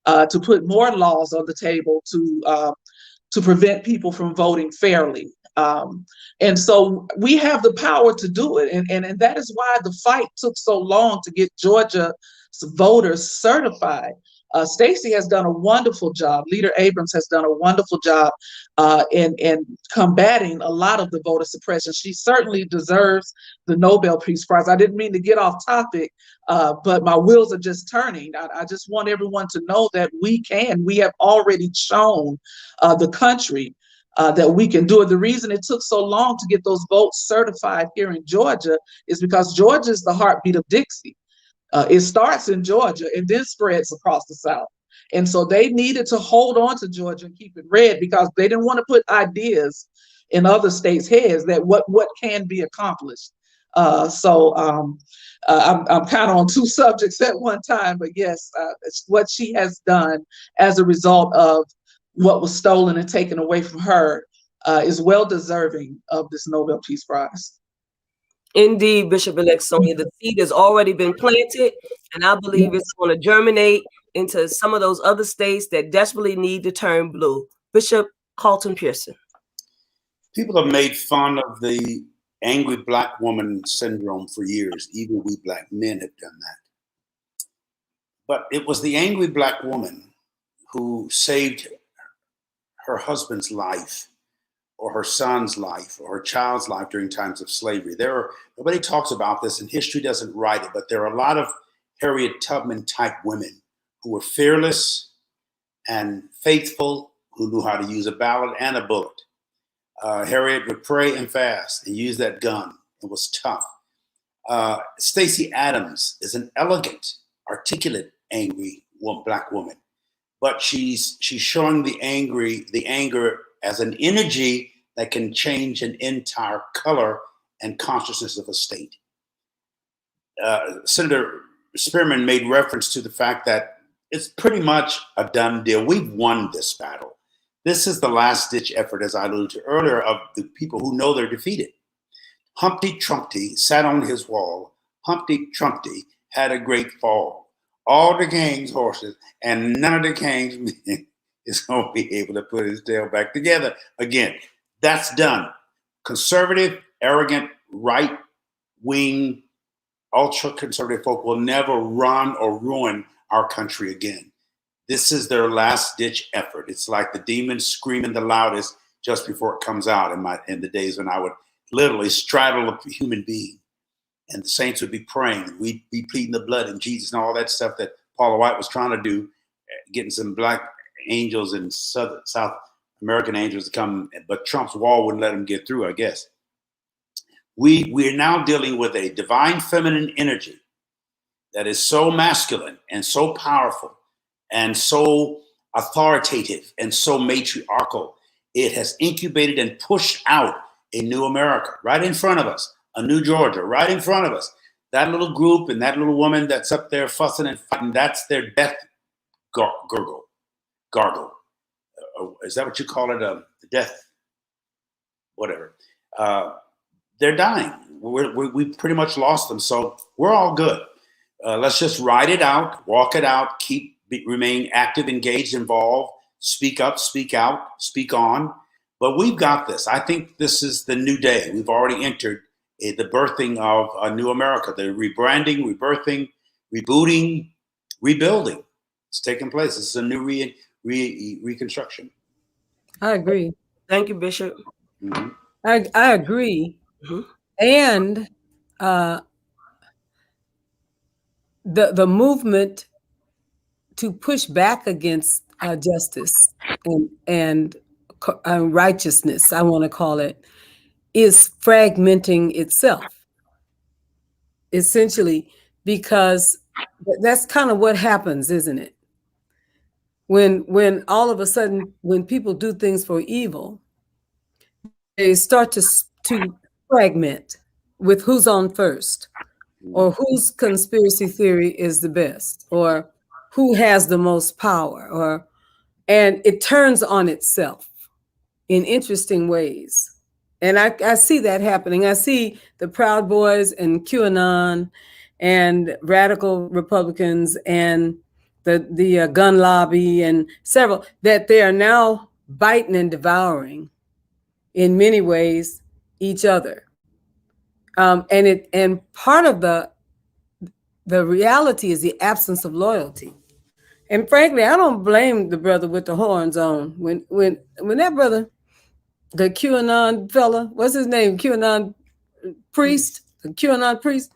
to put more laws on the table to prevent people from voting fairly. And so we have the power to do it. And that is why the fight took so long to get Georgia's voters certified. Stacey has done a wonderful job. Leader Abrams has done a wonderful job in combating a lot of the voter suppression. She certainly deserves the Nobel Peace Prize. I didn't mean to get off topic, but my wheels are just turning. I just want everyone to know that we have already shown the country that we can do it. The reason it took so long to get those votes certified here in Georgia is because Georgia is the heartbeat of Dixie. It starts in Georgia and then spreads across the South. And so they needed to hold on to Georgia and keep it red because they didn't want to put ideas in other states' heads that what can be accomplished. So I'm kind of on two subjects at one time, but yes, it's what she has done as a result of what was stolen and taken away from her is well deserving of this Nobel Peace Prize. Indeed, Bishop-elect Sonya, the seed has already been planted, and I believe it's going to germinate into some of those other states that desperately need to turn blue. Bishop Carlton Pearson. People have made fun of the angry black woman syndrome for years. Even we black men have done that. But it was the angry black woman who saved her husband's life, or her son's life, or her child's life during times of slavery. Nobody talks about this, and history doesn't write it, but there are a lot of Harriet Tubman type women who were fearless and faithful, who knew how to use a ballot and a bullet. Harriet would pray and fast and use that gun. It was tough. Stacey Abrams is an elegant, articulate, angry black woman, but she's showing the anger as an energy that can change an entire color and consciousness of a state. Senator Spearman made reference to the fact that it's pretty much a done deal. We've won this battle. This is the last ditch effort, as I alluded to earlier, of the people who know they're defeated. Humpty Dumpty sat on his wall. Humpty Dumpty had a great fall. All the king's horses and none of the king's men is going to be able to put his tail back together again. That's done. Conservative, arrogant, right-wing, ultra-conservative folk will never run or ruin our country again. This is their last-ditch effort. It's like the demons screaming the loudest just before it comes out in the days when I would literally straddle a human being. And the saints would be praying. We'd be pleading the blood of Jesus and all that stuff that Paula White was trying to do, getting some black angels and South American angels to come, but Trump's wall wouldn't let them get through, I guess. We're now dealing with a divine feminine energy that is so masculine and so powerful and so authoritative and so matriarchal. It has incubated and pushed out a new America right in front of us, a new Georgia right in front of us. That little group and that little woman that's up there fussing and fighting, that's their death gargle. Is that what you call it? Death, whatever. They're dying. We pretty much lost them. So we're all good. Let's just ride it out, walk it out, remain active, engaged, involved, speak up, speak out, speak on. But we've got this. I think this is the new day. We've already entered the birthing of a new America, the rebranding, rebirthing, rebooting, rebuilding. It's taking place. This is a new reconstruction. I agree. Thank you, Bishop. Mm-hmm. I agree. Mm-hmm. And the movement to push back against justice and righteousness, I want to call it, is fragmenting itself, essentially, because that's kind of what happens, isn't it? When all of a sudden, when people do things for evil, they start to fragment with who's on first, or whose conspiracy theory is the best, or who has the most power, and it turns on itself in interesting ways. And I see that happening. I see the Proud Boys and QAnon and radical Republicans and the gun lobby and several, that they are now biting and devouring in many ways each other. And part of the reality is the absence of loyalty. And frankly, I don't blame the brother with the horns on. When that brother, the QAnon fella, what's his name? QAnon priest, the QAnon priest.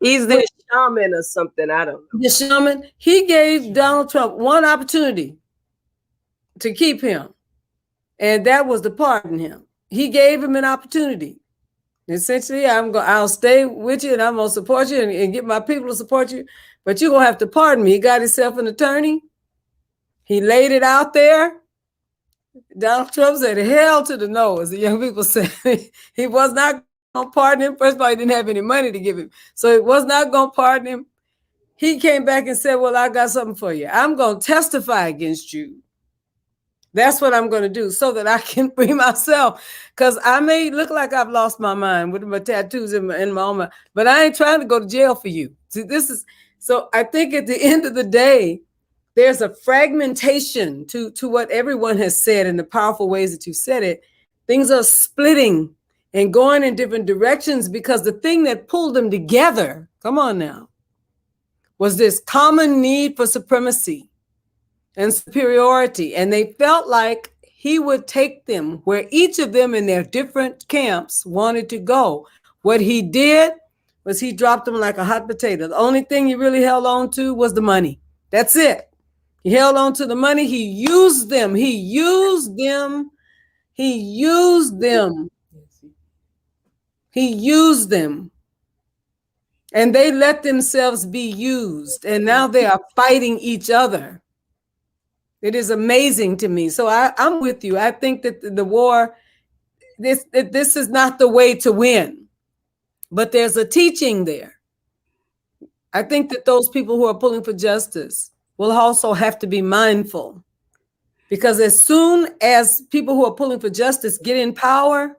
He's the shaman or something. I don't know. The shaman. He gave Donald Trump one opportunity to keep him, and that was to pardon him. He gave him an opportunity. Essentially, I'll stay with you and I'm gonna support you and get my people to support you, but you're gonna have to pardon me. He got himself an attorney. He laid it out there. Donald Trump said, hell to the no, as the young people say. He was not gonna pardon him. First of all, he didn't have any money to give him. So he was not gonna pardon him. He came back and said, well, I got something for you. I'm gonna testify against you. That's what I'm going to do so that I can free myself. Because I may look like I've lost my mind with my tattoos in my own mind, but I ain't trying to go to jail for you. See, so I think at the end of the day, there's a fragmentation to what everyone has said in the powerful ways that you said it. Things are splitting and going in different directions because the thing that pulled them together, come on now, was this common need for supremacy and superiority. And they felt like he would take them where each of them in their different camps wanted to go. What he did was he dropped them like a hot potato. The only thing he really held on to was the money. That's it. He held on to the money. He used them. He used them. He used them. He used them. And they let themselves be used. And now they are fighting each other. It is amazing to me. So I'm with you. I think that the war, this is not the way to win, but there's a teaching there. I think that those people who are pulling for justice will also have to be mindful, because as soon as people who are pulling for justice get in power,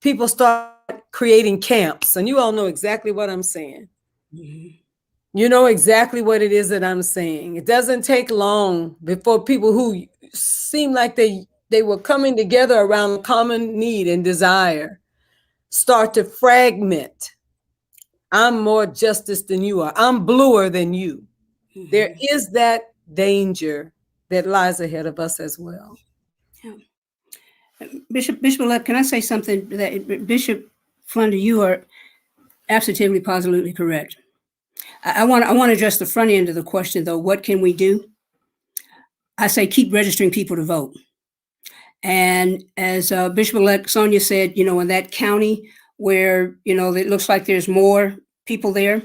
people start creating camps. And you all know exactly what I'm saying. Mm-hmm. You know exactly what it is that I'm saying. It doesn't take long before people who seem like they were coming together around a common need and desire start to fragment. I'm more justice than you are. I'm bluer than you. Mm-hmm. There is that danger that lies ahead of us as well. Yeah. Bishop, can I say something? That Bishop Flunder, you are absolutely, positively correct. I want to address the front end of the question, though. What can we do? I say keep registering people to vote. And as Bishop-elect Sonya said, in that county where, it looks like there's more people there,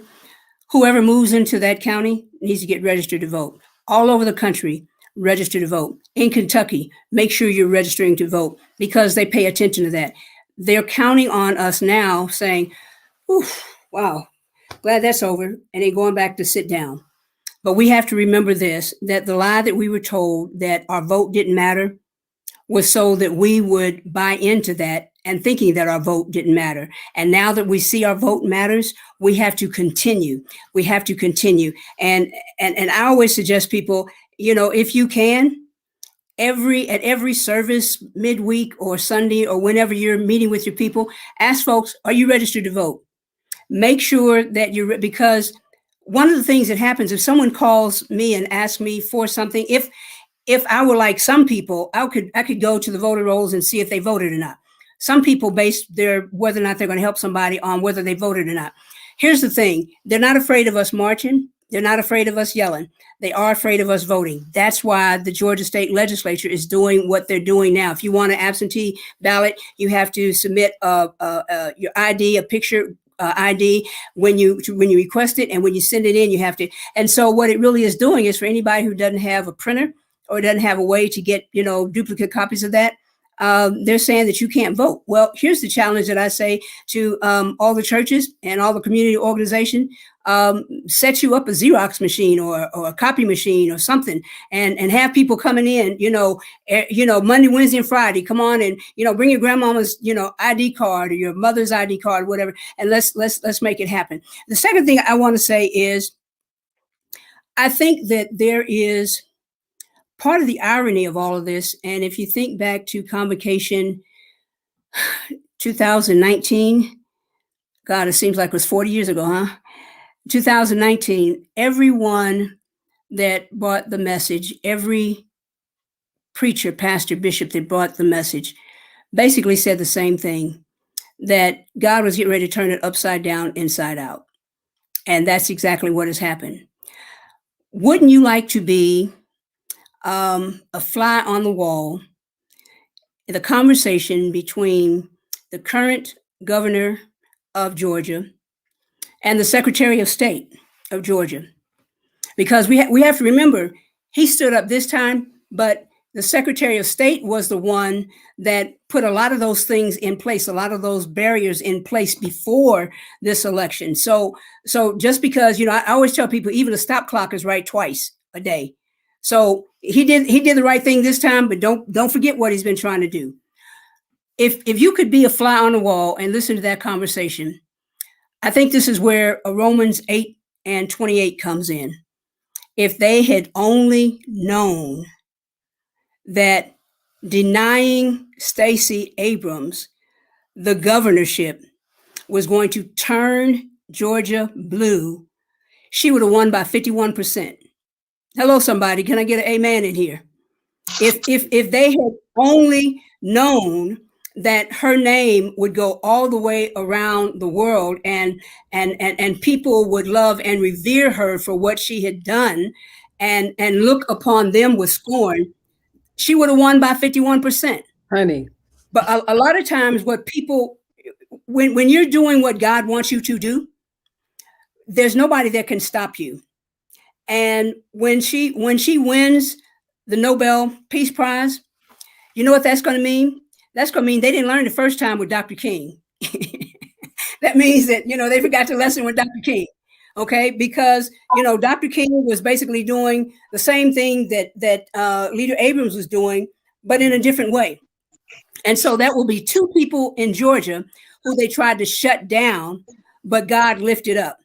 whoever moves into that county needs to get registered to vote. all over the country, register to vote. In Kentucky, make sure you're registering to vote because they pay attention to that. They're counting on us now saying, oof, wow, glad that's over. And then going back to sit down. But we have to remember this, that the lie that we were told that our vote didn't matter was so that we would buy into that and thinking that our vote didn't matter. And now that we see our vote matters, we have to continue. We have to continue. And I always suggest people, if you can, at every service, midweek or Sunday or whenever you're meeting with your people, ask folks, are you registered to vote? Make sure that because one of the things that happens if someone calls me and asks me for something, if I were like some people, I could go to the voter rolls and see if they voted or not. Some people base whether or not they're going to help somebody on whether they voted or not. Here's the thing. They're not afraid of us marching. They're not afraid of us yelling. They are afraid of us voting. That's why the Georgia State Legislature is doing what they're doing now. If you want an absentee ballot, you have to submit your ID, a picture ID when you request it, and when you send it in, you have to. And so what it really is doing is for anybody who doesn't have a printer or doesn't have a way to get duplicate copies of that, they're saying that you can't vote. Well, here's the challenge that I say to all the churches and all the community organization. Set you up a Xerox machine or a copy machine or something, and have people coming in, Monday, Wednesday, and Friday. Come on and bring your grandmama's ID card or your mother's ID card, whatever, and let's make it happen. The second thing I want to say is, I think that there is part of the irony of all of this, and if you think back to Convocation 2019, God, it seems like it was 40 years ago, huh? 2019, everyone that brought the message, every preacher, pastor, bishop that brought the message basically said the same thing, that God was getting ready to turn it upside down, inside out. And that's exactly what has happened. Wouldn't you like to be a fly on the wall in the conversation between the current governor of Georgia and the Secretary of State of Georgia? Because we have to remember, he stood up this time, but the Secretary of State was the one that put a lot of those things in place, a lot of those barriers in place before this election. So just because, I always tell people, even a stop clock is right twice a day. So he did the right thing this time, but don't forget what he's been trying to do. If you could be a fly on the wall and listen to that conversation, I think this is where Romans 8:28 comes in. If they had only known that denying Stacey Abrams the governorship was going to turn Georgia blue, she would have won by 51%. Hello, somebody. Can I get an amen in here? If they had only known that her name would go all the way around the world and people would love and revere her for what she had done and look upon them with scorn, she would have won by 51%. Honey. But a lot of times what people, when you're doing what God wants you to do, there's nobody that can stop you. And when she wins the Nobel Peace Prize, you know what that's going to mean? That's going to mean they didn't learn the first time with Dr. King. That means that, they forgot the lesson with Dr. King. Okay, because, Dr. King was basically doing the same thing that Leader Abrams was doing, but in a different way. And so that will be two people in Georgia who they tried to shut down, but God lifted up.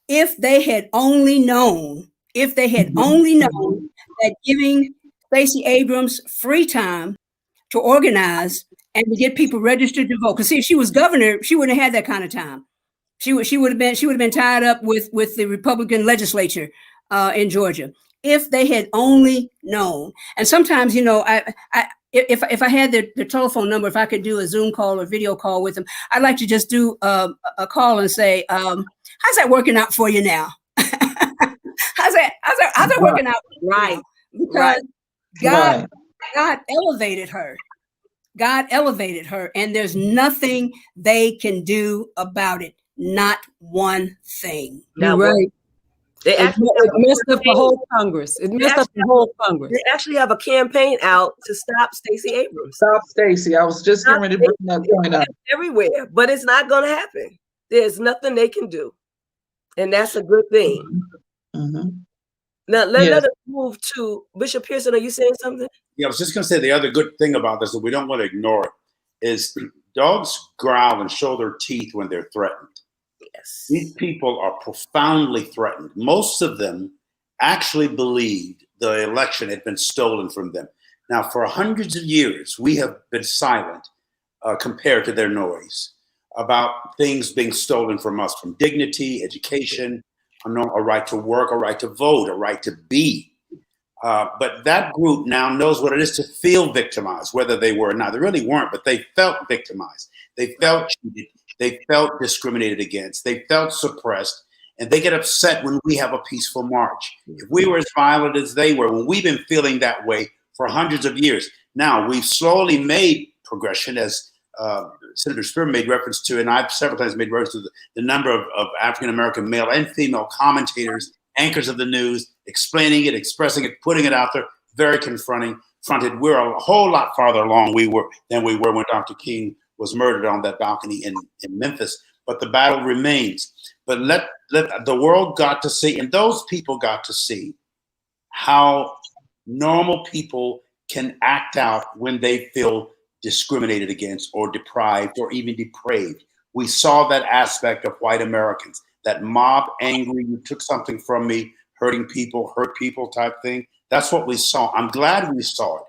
If they had only known that giving Stacey Abrams free time to organize and to get people registered to vote, because see, if she was governor, she wouldn't have had that kind of time. She would have been tied up with the Republican legislature in Georgia. If they had only known. And sometimes, if I had their telephone number, if I could do a Zoom call or video call with them, I'd like to just do a call and say, how's that working out for you now? How's that working out? Right. Because God elevated her. God elevated her, and there's nothing they can do about it. Not one thing. You're right. They It actually messed up the whole Congress. It messed up the whole Congress. They actually have a campaign out to stop Stacey Abrams. Stop Stacey. I was just getting ready to bring that point up. Everywhere, but it's not going to happen. There's nothing they can do, and that's a good thing. Mm-hmm. Now let us move to Bishop Pearson. Are you saying something? Yeah, I was just going to say the other good thing about this that we don't want to ignore it is dogs growl and show their teeth when they're threatened. Yes. These people are profoundly threatened. Most of them actually believed the election had been stolen from them. Now, for hundreds of years, we have been silent compared to their noise about things being stolen from us, from dignity, education, a right to work, a right to vote, a right to be. But that group now knows what it is to feel victimized, whether they were or not. They really weren't, but they felt victimized. They felt cheated. They felt discriminated against. They felt suppressed. And they get upset when we have a peaceful march. If we were as violent as they were, when we've been feeling that way for hundreds of years. Now, we've slowly made progression, as Senator Spearman made reference to, and I've several times made reference to the number of African-American male and female commentators, anchors of the news, explaining it, expressing it, putting it out there, very confronted. We're a whole lot farther along than we were when Dr. King was murdered on that balcony in Memphis. But the battle remains. But let the world got to see, and those people got to see how normal people can act out when they feel discriminated against or deprived or even depraved. We saw that aspect of white Americans, that mob angry, you took something from me, hurting people, hurt people type thing. That's what we saw. I'm glad we saw it.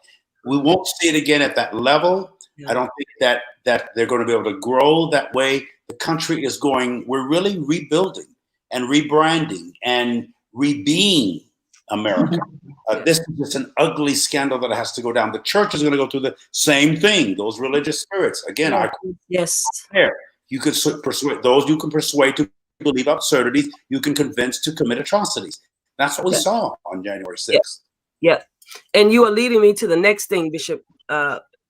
We won't see it again at that level. I don't think that they're going to be able to grow that way. The country is we're really rebuilding and rebranding and re-being America. This is just an ugly scandal that has to go down. The church is going to go through the same thing. Those religious spirits. Again, yes. You could persuade those you can persuade to believe absurdities. You can convince to commit atrocities. That's what we saw on January 6th. Yeah. And you are leading me to the next thing, Bishop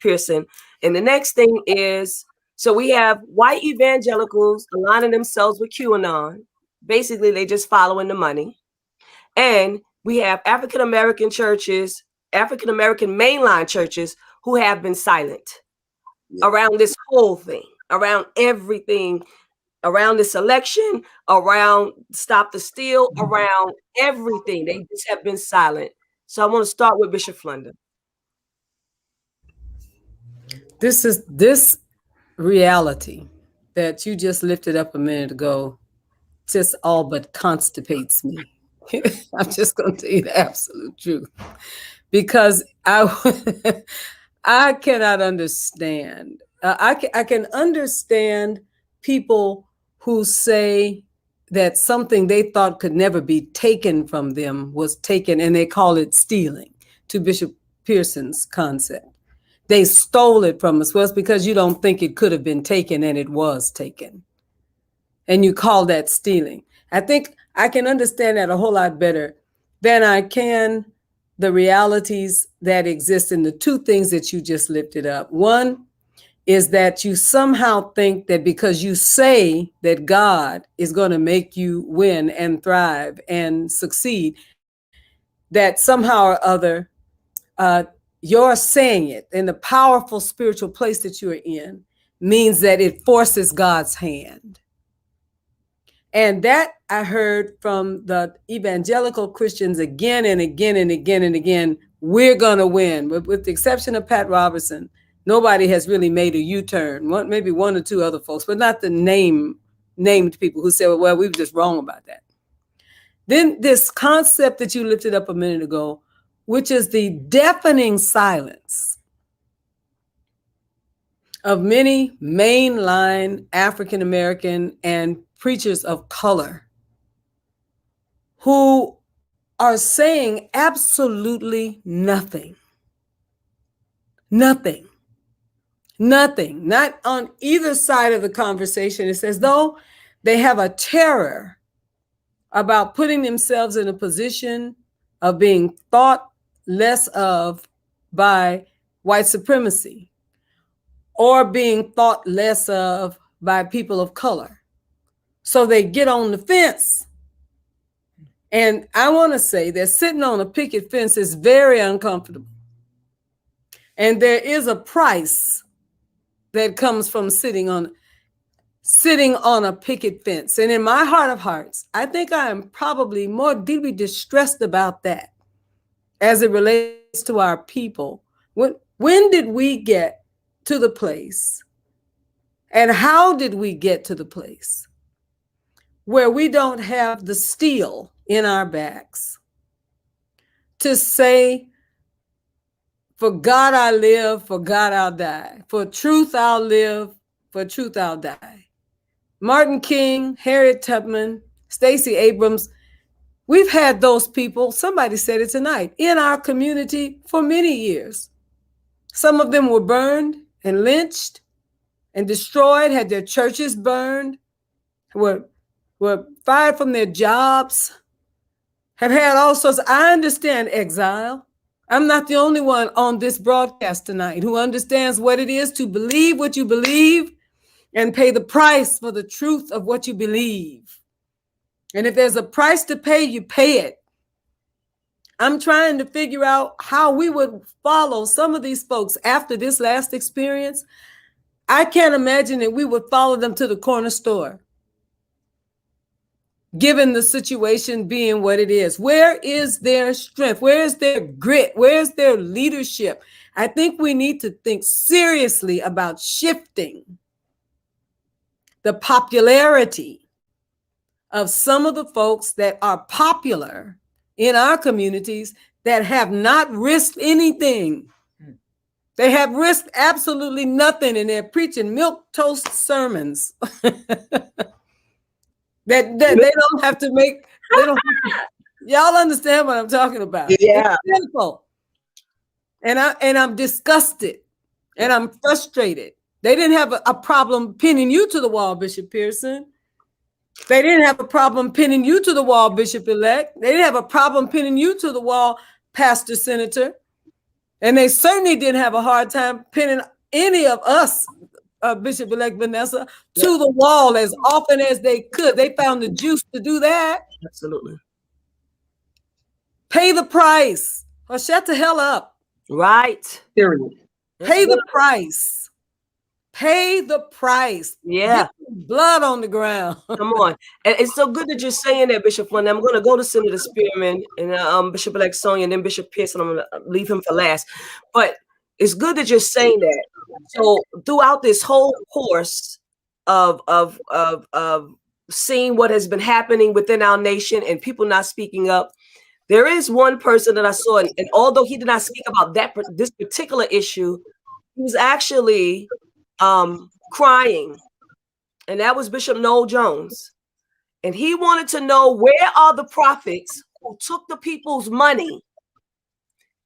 Pearson. And the next thing is, so we have white evangelicals aligning themselves with QAnon. Basically, they just following the money. And we have African-American churches, African-American mainline churches who have been silent around this whole thing, around everything, around this election, around Stop the Steal, around everything. They just have been silent. So I want to start with Bishop Flunder. This reality that you just lifted up a minute ago just all but constipates me. I'm just going to tell you the absolute truth, because I cannot understand. I can understand people who say that something they thought could never be taken from them was taken, and they call it stealing, to Bishop Pearson's concept. They stole it from us. Well, it's because you don't think it could have been taken, and it was taken. And you call that stealing. I think I can understand that a whole lot better than I can the realities that exist in the two things that you just lifted up. One is that you somehow think that because you say that God is going to make you win and thrive and succeed, that somehow or other, you're saying it in the powerful spiritual place that you're in means that it forces God's hand. And that I heard from the evangelical Christians again and again and again and again. We're going to win. With the exception of Pat Robertson, nobody has really made a U-turn. Maybe one or two other folks, but not the named people who said, well, we were just wrong about that. Then this concept that you lifted up a minute ago, which is the deafening silence of many mainline African-American and preachers of color who are saying absolutely nothing. Nothing. Nothing. Not on either side of the conversation. It's as though they have a terror about putting themselves in a position of being thought less of by white supremacy or being thought less of by people of color. So they get on the fence And I want to say that sitting on a picket fence is very uncomfortable. And there is a price that comes from sitting on a picket fence. And in my heart of hearts, I think I am probably more deeply distressed about that as it relates to our people. When did we get to the place, and how did we get to the place where we don't have the steel in our backs to say, for God I live, for God I'll die. For truth I'll live, for truth I'll die. Martin King, Harriet Tubman, Stacey Abrams, we've had those people, somebody said it tonight, in our community for many years. Some of them were burned and lynched and destroyed, had their churches burned, were fired from their jobs, have had all sorts. I understand exile. I'm not the only one on this broadcast tonight who understands what it is to believe what you believe and pay the price for the truth of what you believe. And if there's a price to pay, you pay it. I'm trying to figure out how we would follow some of these folks after this last experience. I can't imagine that we would follow them to the corner store, given the situation being what it is. Where is their strength? Where is their grit? Where is their leadership? I think we need to think seriously about shifting the popularity of some of the folks that are popular in our communities that have not risked anything. They have risked absolutely nothing, and they're preaching milquetoast sermons that they don't have to make. They don't have to, y'all understand what I'm talking about? Yeah. It's simple. And I'm disgusted, and I'm frustrated. They didn't have a problem pinning you to the wall, Bishop Pearson. They didn't have a problem pinning you to the wall, Bishop-elect. They didn't have a problem pinning you to the wall, Pastor Senator. And they certainly didn't have a hard time pinning any of us, Bishop-elect Vanessa, to the wall as often as they could. They found the juice to do that. Absolutely. Pay the price or shut the hell up. Right. Period. Pay the price. Pay the price. Yeah. Get blood on the ground. Come on. And it's so good that you're saying that, Bishop Flunder. I'm going to go to Senator Spearman and Bishop-elect Sonya and then Bishop Pearson. I'm going to leave him for last. But it's good that you're saying that. So throughout this whole course of seeing what has been happening within our nation and people not speaking up, there is one person that I saw, and although he did not speak about this particular issue, he was actually crying, and that was Bishop Noel Jones. And he wanted to know, where are the prophets who took the people's money?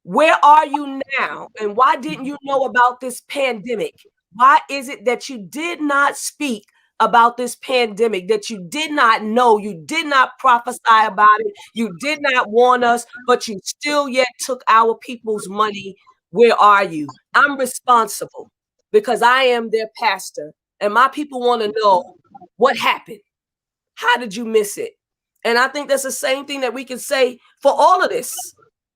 Where are you now? And why didn't you know about this pandemic? Why is it that you did not speak about this pandemic, that you did not know, you did not prophesy about it, you did not warn us, but you still yet took our people's money? Where are you? I'm responsible because I am their pastor, and my people want to know what happened. How did you miss it? And I think that's the same thing that we can say for all of this.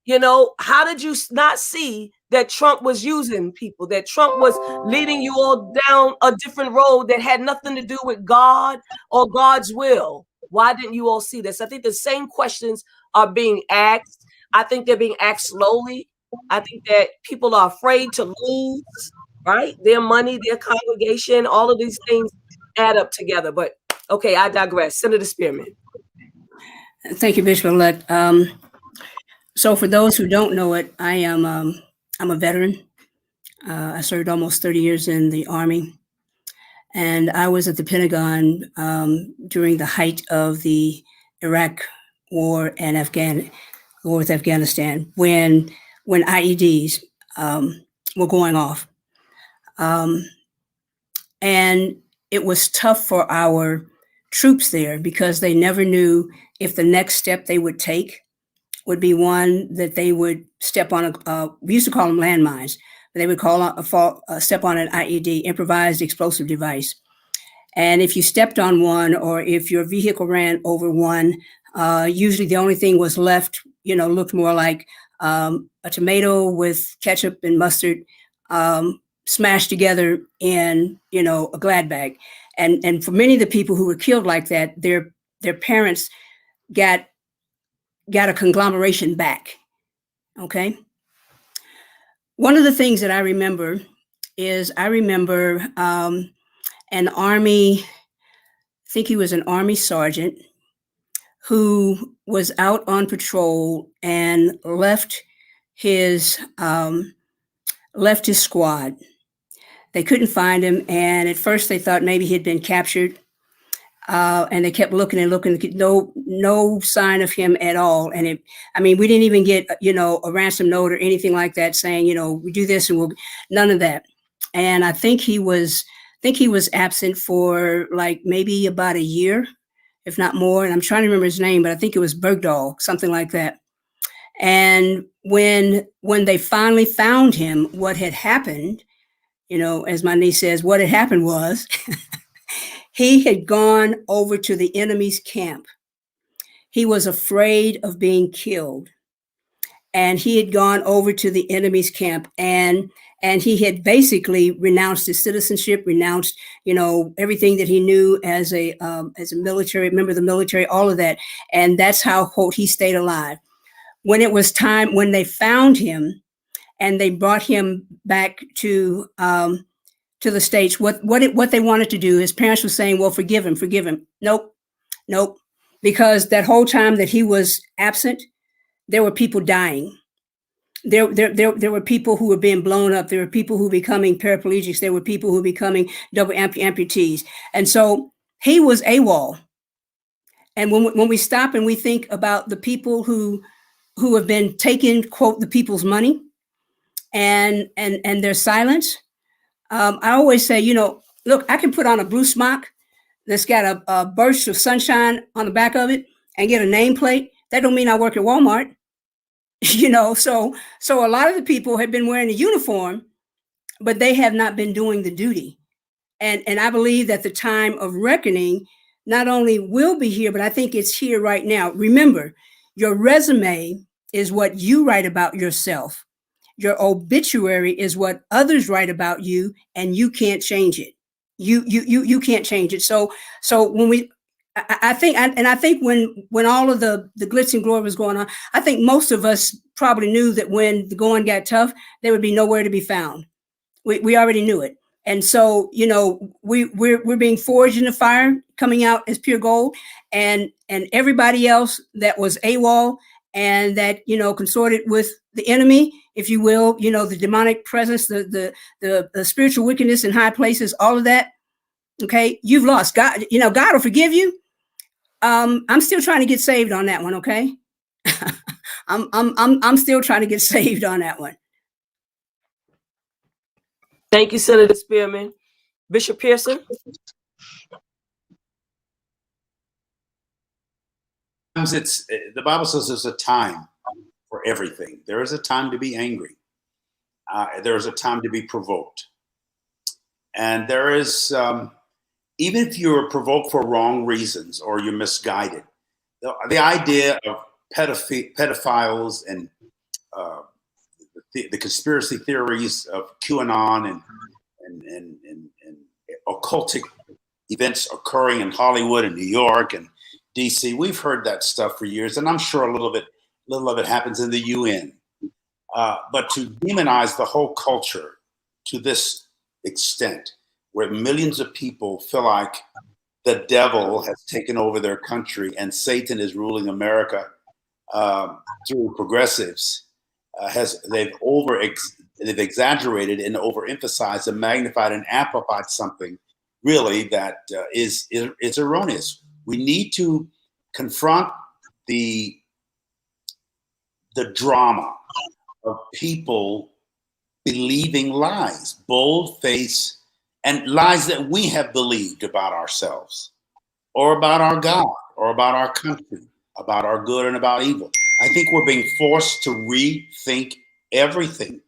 You know, how did you not see that Trump was using people, that Trump was leading you all down a different road that had nothing to do with God or God's will? Why didn't you all see this? I think the same questions are being asked. I think they're being asked slowly. I think that people are afraid to lose, right? Their money, their congregation, all of these things add up together. But okay, I digress. Senator Spearman. Thank you, Bishop-elect. So for those who don't know it, I'm a veteran. I served almost 30 years in the Army. And I was at the Pentagon during the height of the Iraq war and war with Afghanistan, when IEDs were going off. And it was tough for our troops there because they never knew if the next step they would take would be one that they would step on we used to call them landmines, but they would step on an IED, improvised explosive device. And if you stepped on one, or if your vehicle ran over one, Usually the only thing was left, looked more like a tomato with ketchup and mustard smashed together in, a Glad bag. And for many of the people who were killed like that, their parents got a conglomeration back. Okay. One of the things that I remember is an Army, I think he was an Army sergeant who was out on patrol and left his squad. They couldn't find him, and at first they thought maybe he had been captured. And they kept looking and looking, no sign of him at all. And we didn't even get, a ransom note or anything like that saying, we do this and none of that. And I think he was absent for like maybe about a year, if not more. And I'm trying to remember his name, but I think it was Bergdahl, something like that. And when they finally found him, what had happened, as my niece says, what had happened was he had gone over to the enemy's camp. He was afraid of being killed. And he had gone over to the enemy's camp, and he had basically renounced his citizenship, renounced, everything that he knew as a military member of the military, all of that. And that's how, quote, he stayed alive. When it was time, when they found him and they brought him back to the States, what they wanted to do, his parents were saying, well, forgive him. Nope. Because that whole time that he was absent, there were people dying. There were people who were being blown up. There were people who were becoming paraplegics. There were people who were becoming double amputees. And so he was AWOL. And when we stop and we think about the people who have been taking, quote, the people's money and their silence, I always say, look, I can put on a blue smock that's got a burst of sunshine on the back of it and get a nameplate. That don't mean I work at Walmart, So a lot of the people have been wearing a uniform, but they have not been doing the duty. And I believe that the time of reckoning not only will be here, but I think it's here right now. Remember, your resume is what you write about yourself. Your obituary is what others write about you, and you can't change it. You can't change it. So when I think when all of the glitz and glory was going on, I think most of us probably knew that when the going got tough, there would be nowhere to be found. We already knew it. And so, we're being forged in the fire, coming out as pure gold, and everybody else that was AWOL and that, consorted with the enemy, if you will, the demonic presence, the spiritual wickedness in high places, all of that. Okay. You've lost. God, God will forgive you. I'm still trying to get saved on that one. Okay. I'm still trying to get saved on that one. Thank you, Senator Spearman. Bishop Pearson. The Bible says there's a time for everything. There is a time to be angry. There is a time to be provoked. And there is, even if you're provoked for wrong reasons or you're misguided, the idea of pedophiles and the conspiracy theories of QAnon and occultic events occurring in Hollywood and New York and DC, we've heard that stuff for years, and I'm sure a little of it happens in the UN. But to demonize the whole culture to this extent, where millions of people feel like the devil has taken over their country and Satan is ruling America through progressives, they've exaggerated and overemphasized and magnified and amplified something really that is erroneous. We need to confront the drama of people believing lies, bold-faced, and lies that we have believed about ourselves or about our God or about our country, about our good and about evil. I think we're being forced to rethink everything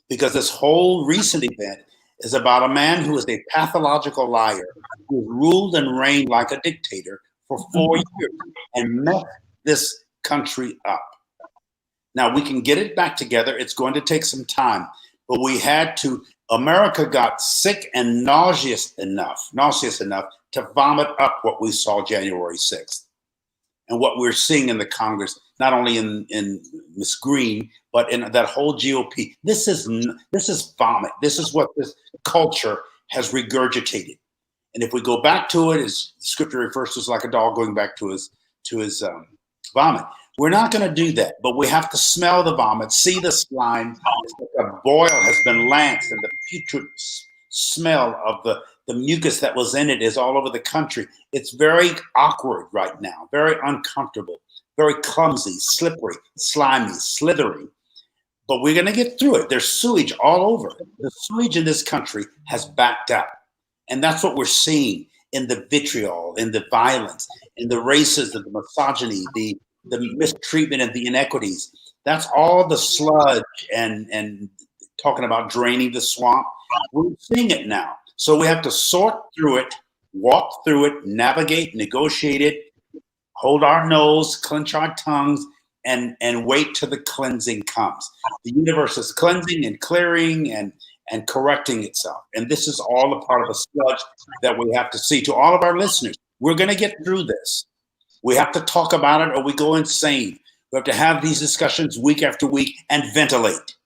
because this whole recent event is about a man who is a pathological liar who ruled and reigned like a dictator for 4 years and messed this country up. Now, we can get it back together. It's going to take some time, but we had to. America got sick and nauseous enough to vomit up what we saw January 6th and what we're seeing in the Congress, not only in Ms. Green, but in that whole GOP. This is vomit. This is what this culture has regurgitated. And if we go back to it, as Scripture refers to us like a dog going back to his vomit. We're not going to do that, but we have to smell the vomit, see the slime. It's like a boil has been lanced, and the putrid smell of the mucus that was in it is all over the country. It's very awkward right now, very uncomfortable, very clumsy, slippery, slimy, slithering. But we're going to get through it. There's sewage all over. The sewage in this country has backed up. And that's what we're seeing in the vitriol, in the violence, in the racism, the misogyny, the mistreatment and the inequities. That's all the sludge and talking about draining the swamp. We're seeing it now. So we have to sort through it, walk through it, navigate, negotiate it, hold our nose, clench our tongues, and wait till the cleansing comes. The universe is cleansing and clearing and correcting itself. And this is all a part of the sludge that we have to see. To all of our listeners, we're going to get through this. We have to talk about it or we go insane. We have to have these discussions week after week and ventilate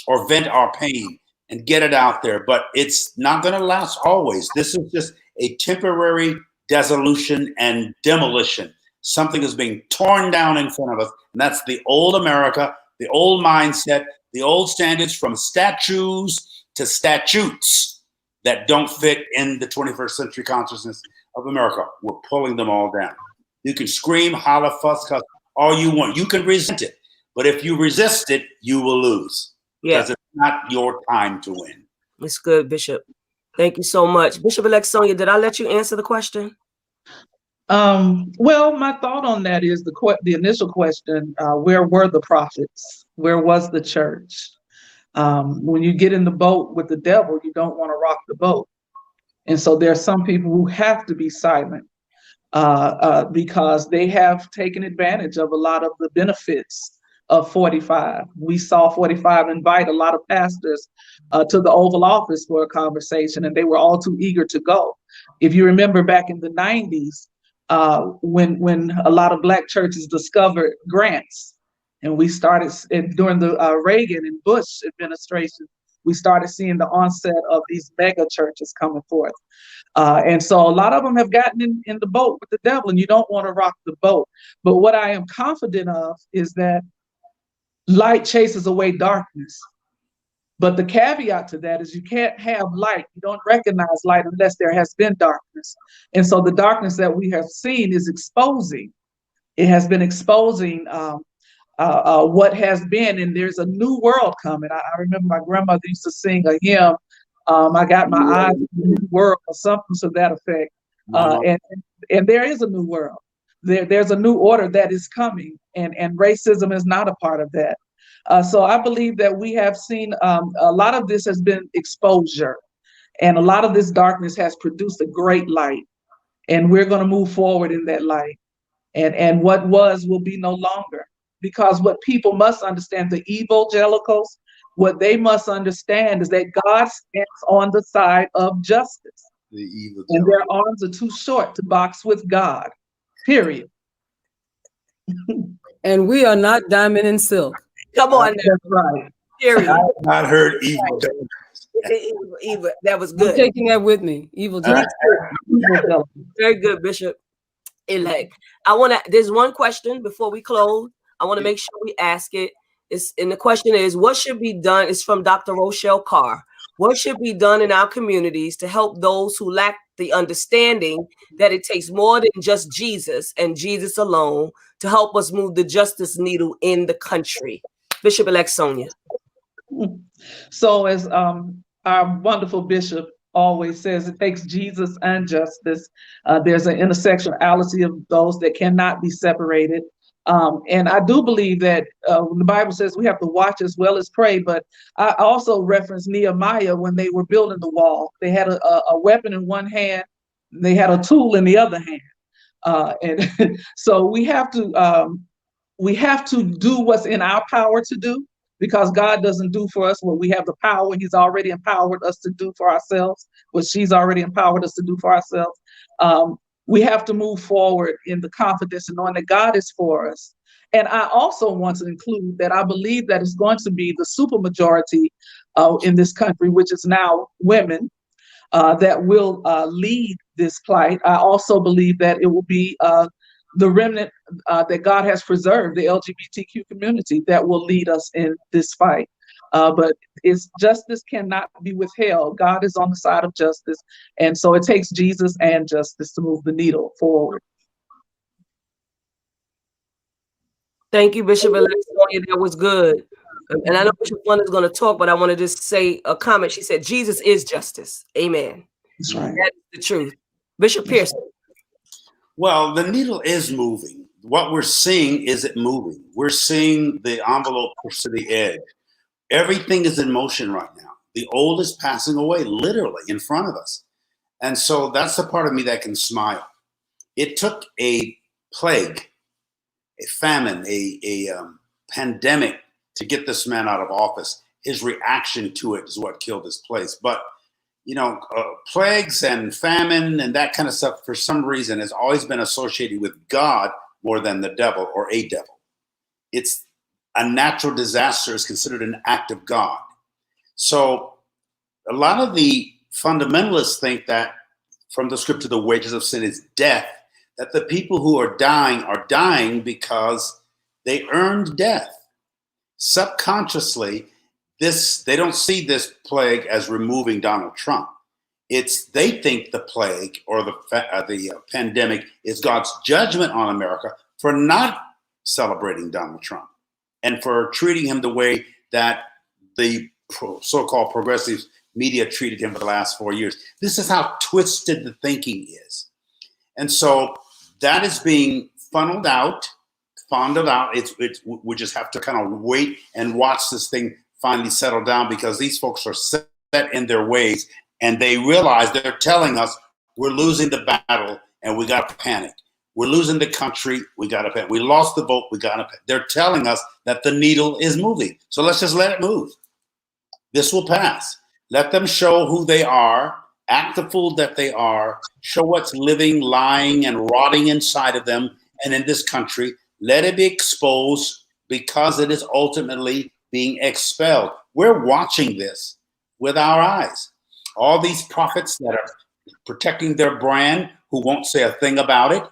or vent our pain and get it out there. But it's not going to last always. This is just a temporary dissolution and demolition. Something is being torn down in front of us. And that's the old America, the old mindset, the old standards, from statues to statutes that don't fit in the 21st century consciousness of America. We're pulling them all down. You can scream, holler, fuss, cuss, all you want. You can resent it. But if you resist it, you will lose. Because it's not your time to win. It's good, Bishop. Thank you so much. Bishop-elect Sonya, did I let you answer the question? Well, my thought on that is the initial question, where were the prophets? Where was the church? When you get in the boat with the devil, you don't want to rock the boat. And so there are some people who have to be silent because they have taken advantage of a lot of the benefits of 45. We saw 45 invite a lot of pastors to the Oval Office for a conversation, and they were all too eager to go. If you remember back in the 90s, when a lot of Black churches discovered grants, and we started during the Reagan and Bush administration, we started seeing the onset of these mega churches coming forth. And so a lot of them have gotten in the boat with the devil, and you don't want to rock the boat. But what I am confident of is that light chases away darkness. But the caveat to that is you can't have light. You don't recognize light unless there has been darkness. And so the darkness that we have seen is exposing. It has been exposing what has been, and there's a new world coming. I remember my grandmother used to sing a hymn, I got my eyes on the new world, or something to that effect. And there is a new world. There's a new order that is coming, and racism is not a part of that. So I believe that we have seen a lot of this has been exposure, and a lot of this darkness has produced a great light, and we're going to move forward in that light. And what was will be no longer, because what people must understand, the evangelicals, what they must understand is that God stands on the side of justice, and their arms are too short to box with God, period. And we are not diamond and silk. Come on, that's right. Period. I have not heard evil. Evil. That was good. I'm taking that with me. Evil. Very good, Bishop elect. There's one question before we close. I want to make sure we ask it. And the question is, what should be done? It's from Dr. Rochelle Carr. What should be done in our communities to help those who lack the understanding that it takes more than just Jesus and Jesus alone to help us move the justice needle in the country? Bishop-elect Sonya. So as our wonderful bishop always says, it takes Jesus and justice. There's an intersectionality of those that cannot be separated. And I do believe that when the Bible says we have to watch as well as pray, but I also reference Nehemiah when they were building the wall. They had a weapon in one hand, they had a tool in the other hand. And so we have to do what's in our power to do, because God doesn't do for us what we have the power. He's already empowered us to do for ourselves, what she's already empowered us to do for ourselves. We have to move forward in the confidence and knowing that God is for us. And I also want to include that I believe that it's going to be the supermajority in this country, which is now women, that will lead this plight. I also believe that it will be the remnant that God has preserved, the LGBTQ community, that will lead us in this fight. But justice cannot be withheld. God is on the side of justice. And so it takes Jesus and justice to move the needle forward. Thank you, Bishop-elect Sonya. That was good. And I know Bishop Flunder is going to talk, but I want to just say a comment. She said, Jesus is justice. Amen. That's right. That is the truth. Bishop Pearson. Well, the needle is moving. What we're seeing is it moving. We're seeing the envelope push to the edge. Everything is in motion right now. The old is passing away, literally, in front of us. And so that's the part of me that can smile. It took a plague, a famine, a pandemic to get this man out of office. His reaction to it is what killed his place. But, you know, plagues and famine and that kind of stuff, for some reason, has always been associated with God more than the devil or a devil. It's a natural disaster is considered an act of God. So a lot of the fundamentalists think that from the scripture, the wages of sin is death, that the people who are dying because they earned death. Subconsciously, they don't see this plague as removing Donald Trump. They think the plague or the pandemic is God's judgment on America for not celebrating Donald Trump and for treating him the way that the so-called progressive media treated him for the last 4 years. This is how twisted the thinking is. And so that is being fondled out. We just have to kind of wait and watch this thing finally settle down, because these folks are set in their ways and they realize they're telling us we're losing the battle and we got to panic. We're losing the country. We got to panic. We lost the vote. We got to panic. They're telling us that the needle is moving. So let's just let it move. This will pass. Let them show who they are, act the fool that they are, show what's living, lying, and rotting inside of them and in this country. Let it be exposed, because it is ultimately being expelled. We're watching this with our eyes. All these prophets that are protecting their brand, who won't say a thing about it,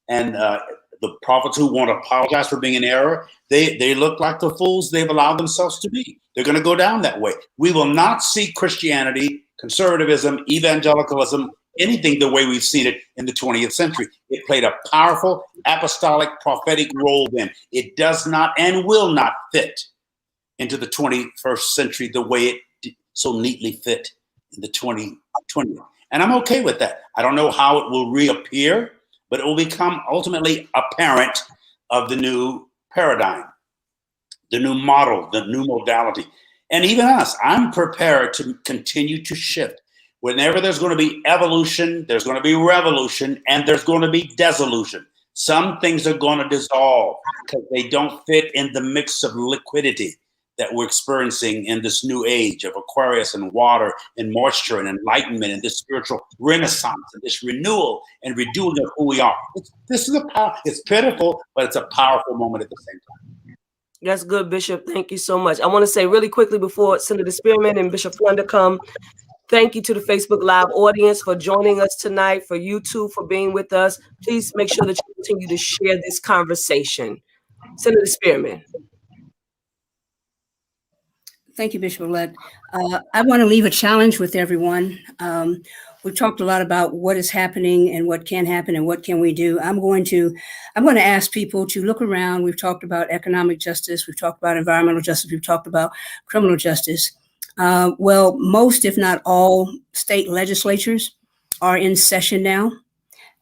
and the prophets who won't apologize for being in error, they look like the fools they've allowed themselves to be. They're going to go down that way. We will not see Christianity, conservatism, evangelicalism, anything the way we've seen it in the 20th century. It played a powerful apostolic prophetic role then. It does not and will not fit into the 21st century the way it so neatly fit in the 2020. And I'm okay with that. I don't know how it will reappear, but it will become ultimately apparent of the new paradigm, the new model, the new modality. And even us, I'm prepared to continue to shift. Whenever there's going to be evolution, there's going to be revolution, and there's going to be dissolution. Some things are going to dissolve because they don't fit in the mix of liquidity that we're experiencing in this new age of Aquarius and water and moisture and enlightenment and this spiritual renaissance and this renewal and redoing of who we are. It's pitiful, but it's a powerful moment at the same time. That's good, Bishop. Thank you so much. I want to say really quickly before Senator Spearman and Bishop Flunder come, thank you to the Facebook Live audience for joining us tonight, for you two for being with us. Please make sure that you continue to share this conversation. Senator Spearman. Thank you, Bishop-elect. I want to leave a challenge with everyone. We've talked a lot about what is happening and what can happen and what can we do. I'm going to ask people to look around. We've talked about economic justice. We've talked about environmental justice. We've talked about criminal justice. Well, most, if not all, state legislatures are in session now.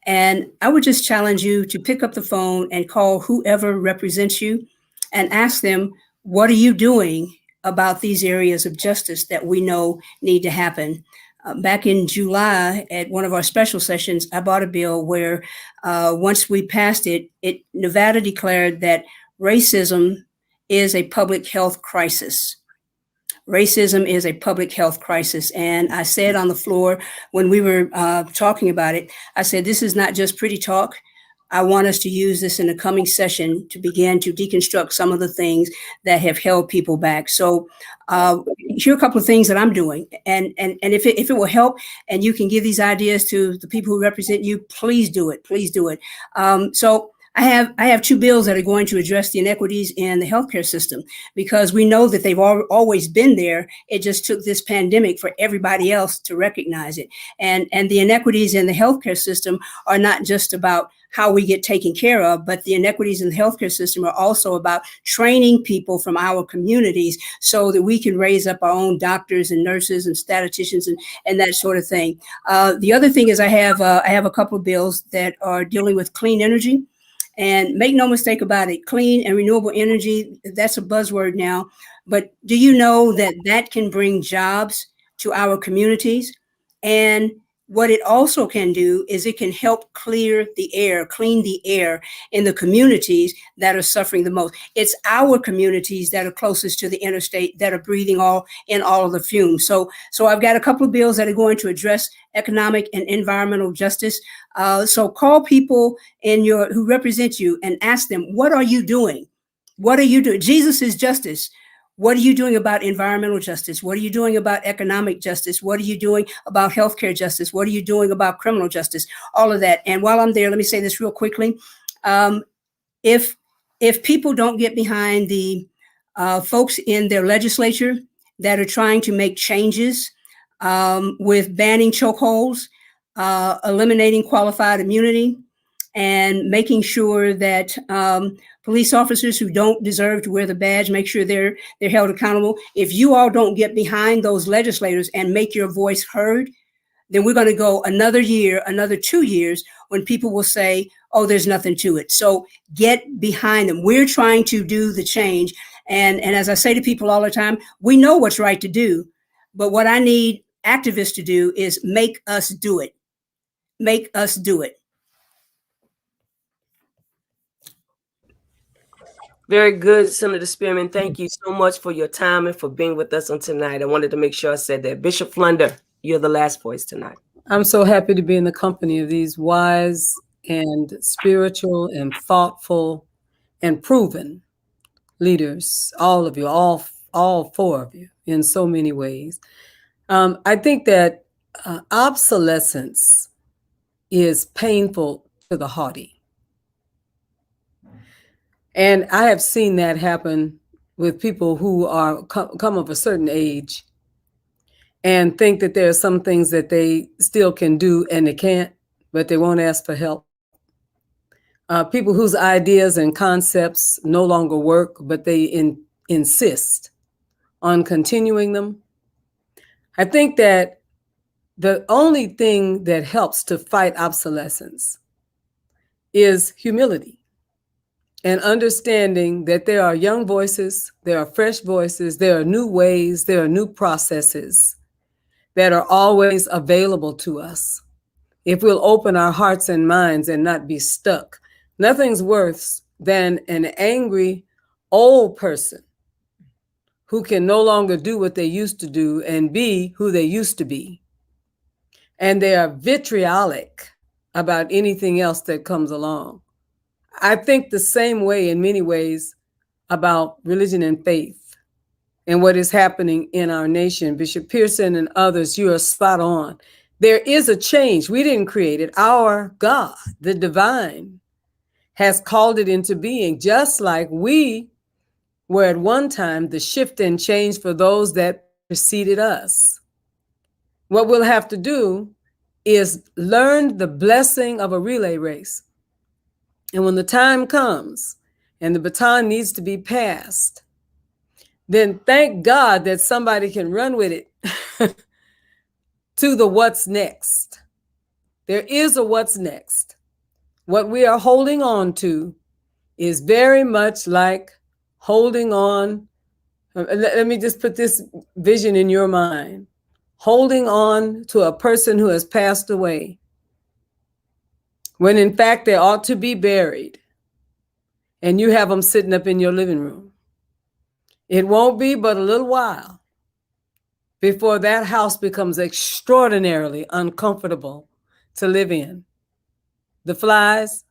And I would just challenge you to pick up the phone and call whoever represents you and ask them, what are you doing about these areas of justice that we know need to happen? back in July at one of our special sessions, I bought a bill where once we passed it, Nevada declared that racism is a public health crisis. Racism is a public health crisis. And I said on the floor when we were talking about it, I said, this is not just pretty talk. I want us to use this in the coming session to begin to deconstruct some of the things that have held people back. So here are a couple of things that I'm doing. And if it will help and you can give these ideas to the people who represent you, please do it. Please do it. So I have two bills that are going to address the inequities in the healthcare system, because we know that they've always been there. It just took this pandemic for everybody else to recognize it. And the inequities in the healthcare system are not just about how we get taken care of, but the inequities in the healthcare system are also about training people from our communities so that we can raise up our own doctors and nurses and statisticians and that sort of thing. The other thing is I have a couple of bills that are dealing with clean energy. And make no mistake about it, clean and renewable energy, that's a buzzword now. But do you know that that can bring jobs to our communities? And what it also can do is it can help clean the air in the communities that are suffering the most. It's our communities that are closest to the interstate that are breathing all of the fumes. So I've got a couple of bills that are going to address economic and environmental justice. So call people who represent you and ask them, what are you doing? What are you doing? Jesus is justice. What are you doing about environmental justice? What are you doing about economic justice? What are you doing about healthcare justice? What are you doing about criminal justice? All of that. And while I'm there, let me say this real quickly. If people don't get behind the folks in their legislature that are trying to make changes with banning chokeholds, eliminating qualified immunity, and making sure that police officers who don't deserve to wear the badge, make sure they're held accountable. If you all don't get behind those legislators and make your voice heard, then we're going to go another year, another 2 years, when people will say, oh, there's nothing to it. So get behind them. We're trying to do the change. And as I say to people all the time, we know what's right to do. But what I need activists to do is make us do it. Make us do it. Very good, Senator Spearman. Thank you so much for your time and for being with us on tonight. I wanted to make sure I said that. Bishop Flunder, you're the last voice tonight. I'm so happy to be in the company of these wise and spiritual and thoughtful and proven leaders, all of you, all four of you, in so many ways. I think that obsolescence is painful to the haughty. And I have seen that happen with people who are come of a certain age and think that there are some things that they still can do and they can't, but they won't ask for help. People whose ideas and concepts no longer work, but they insist on continuing them. I think that the only thing that helps to fight obsolescence is humility. And understanding that there are young voices, there are fresh voices, there are new ways, there are new processes that are always available to us. If we'll open our hearts and minds and not be stuck. Nothing's worse than an angry old person who can no longer do what they used to do and be who they used to be. And they are vitriolic about anything else that comes along. I think the same way in many ways about religion and faith and what is happening in our nation. Bishop Pearson and others, you are spot on. There is a change. We didn't create it. Our God, the divine, has called it into being, just like we were at one time the shift and change for those that preceded us. What we'll have to do is learn the blessing of a relay race. And when the time comes and the baton needs to be passed, then thank God that somebody can run with it to the what's next. There is a what's next. What we are holding on to is very much like holding on. Let me just put this vision in your mind. holding on to a person who has passed away, when in fact they ought to be buried, and you have them sitting up in your living room. It won't be but a little while before that house becomes extraordinarily uncomfortable to live in. The flies,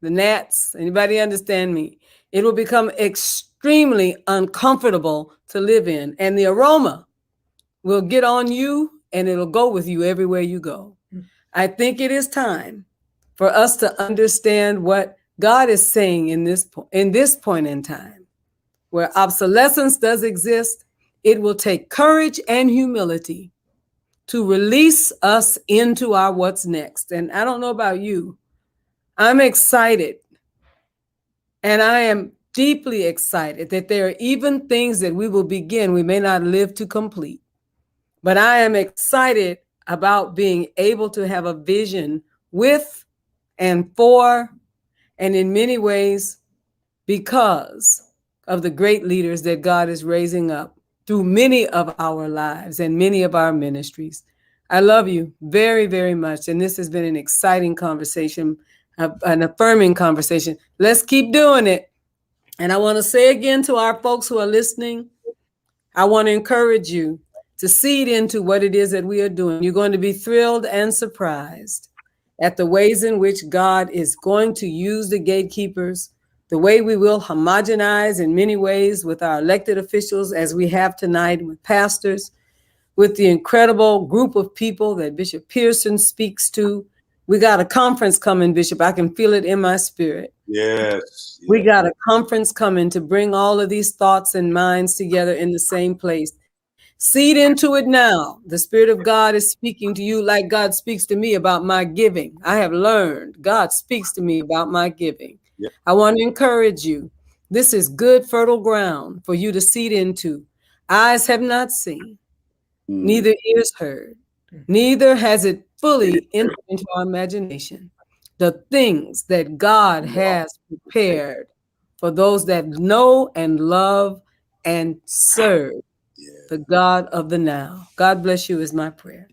the gnats, anybody understand me? It will become extremely uncomfortable to live in, and the aroma will get on you and it'll go with you everywhere you go. I think it is time for us to understand what God is saying in this point in time, where obsolescence does exist. It will take courage and humility to release us into our what's next. And I don't know about you, I'm excited, and I am deeply excited that there are even things that we will begin, we may not live to complete. But I am excited about being able to have a vision with and for, and in many ways, because of the great leaders that God is raising up through many of our lives and many of our ministries. I love you very, very much. And this has been an exciting conversation, an affirming conversation. Let's keep doing it. And I want to say again to our folks who are listening, I want to encourage you to seed into what it is that we are doing. You're going to be thrilled and surprised at the ways in which God is going to use the gatekeepers, the way we will homogenize in many ways with our elected officials, as we have tonight with pastors, with the incredible group of people that Bishop Pearson speaks to. We got a conference coming, Bishop. I can feel it in my spirit. Yes. We got a conference coming to bring all of these thoughts and minds together in the same place. Seed into it now. The Spirit of God is speaking to you like God speaks to me about my giving. I have learned God speaks to me about my giving. Yeah. I want to encourage you. This is good, fertile ground for you to seed into. Eyes have not seen, neither ears heard, neither has it fully entered into our imagination the things that God has prepared for those that know and love and serve the God of the now. God bless you is my prayer.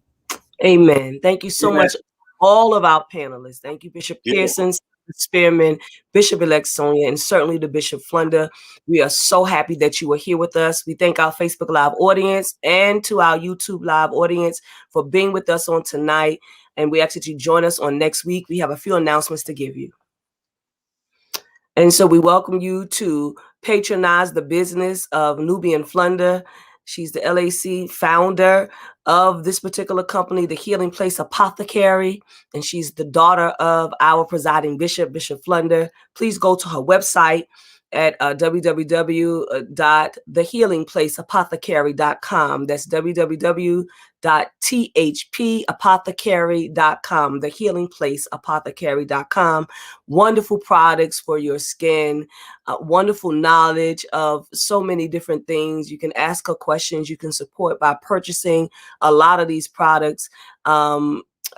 Amen. Thank you so much, all of our panelists. Thank you, Bishop Pearson, Spearman, Bishop-elect Sonya, and certainly the Bishop Flunder. We are so happy that you are here with us. We thank our Facebook Live audience and to our YouTube Live audience for being with us on tonight. And we ask that you join us on next week. We have a few announcements to give you. And so we welcome you to patronize the business of Nubian Flunder. She's the LAC founder of this particular company, the Healing Place Apothecary, and she's the daughter of our presiding bishop, Bishop Flunder. Please go to her website at www.thehealingplaceapothecary.com. That's www.thpapothecary.com, thehealingplaceapothecary.com. Wonderful products for your skin, wonderful knowledge of so many different things. You can ask her questions. You can support by purchasing a lot of these products.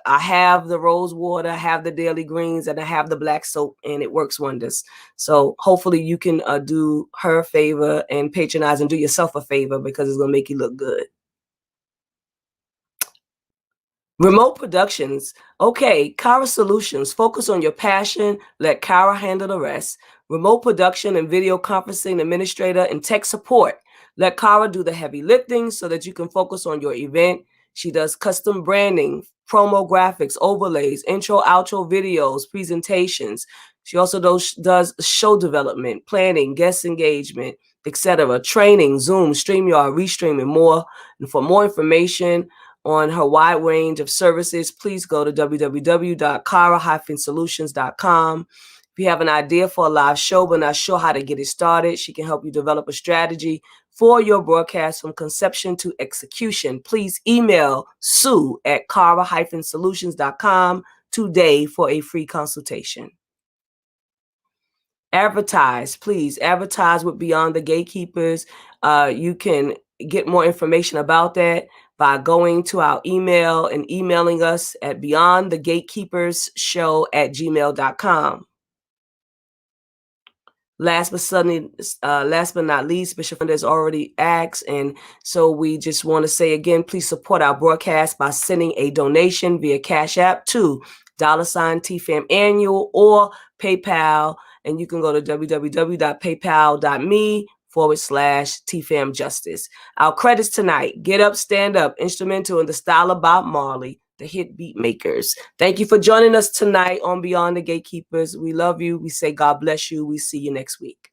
I have the rose water, I have the daily greens, and I have the black soap, and it works wonders. So hopefully you can do her a favor and patronize and do yourself a favor, because it's going to make you look good. Remote productions. Okay, Kara Solutions. Focus on your passion. Let Kara handle the rest. Remote production and video conferencing administrator and tech support. Let Kara do the heavy lifting so that you can focus on your event. She does custom branding, promo graphics, overlays, intro, outro videos, presentations. She also does show development, planning, guest engagement, etc., training, Zoom, StreamYard, Restream, and more. And for more information on her wide range of services, please go to www.kara-solutions.com. If you have an idea for a live show but not sure how to get it started, she can help you develop a strategy for your broadcast from conception to execution. Please email Sue at kara-solutions.com today for a free consultation. Advertise, please advertise with Beyond the Gatekeepers. You can get more information about that by going to our email and emailing us at beyondthegatekeepersshow@gmail.com. Last but not least, Bishop Flunder has already asked, and so we just want to say again, please support our broadcast by sending a donation via Cash App to $TFAM Annual or PayPal, and you can go to www.paypal.me/TFAM Justice. Our credits tonight: Get Up, Stand Up, instrumental in the style of Bob Marley, the hit beat makers. Thank you for joining us tonight on Beyond the Gatekeepers. We love you. We say God bless you. We see you next week.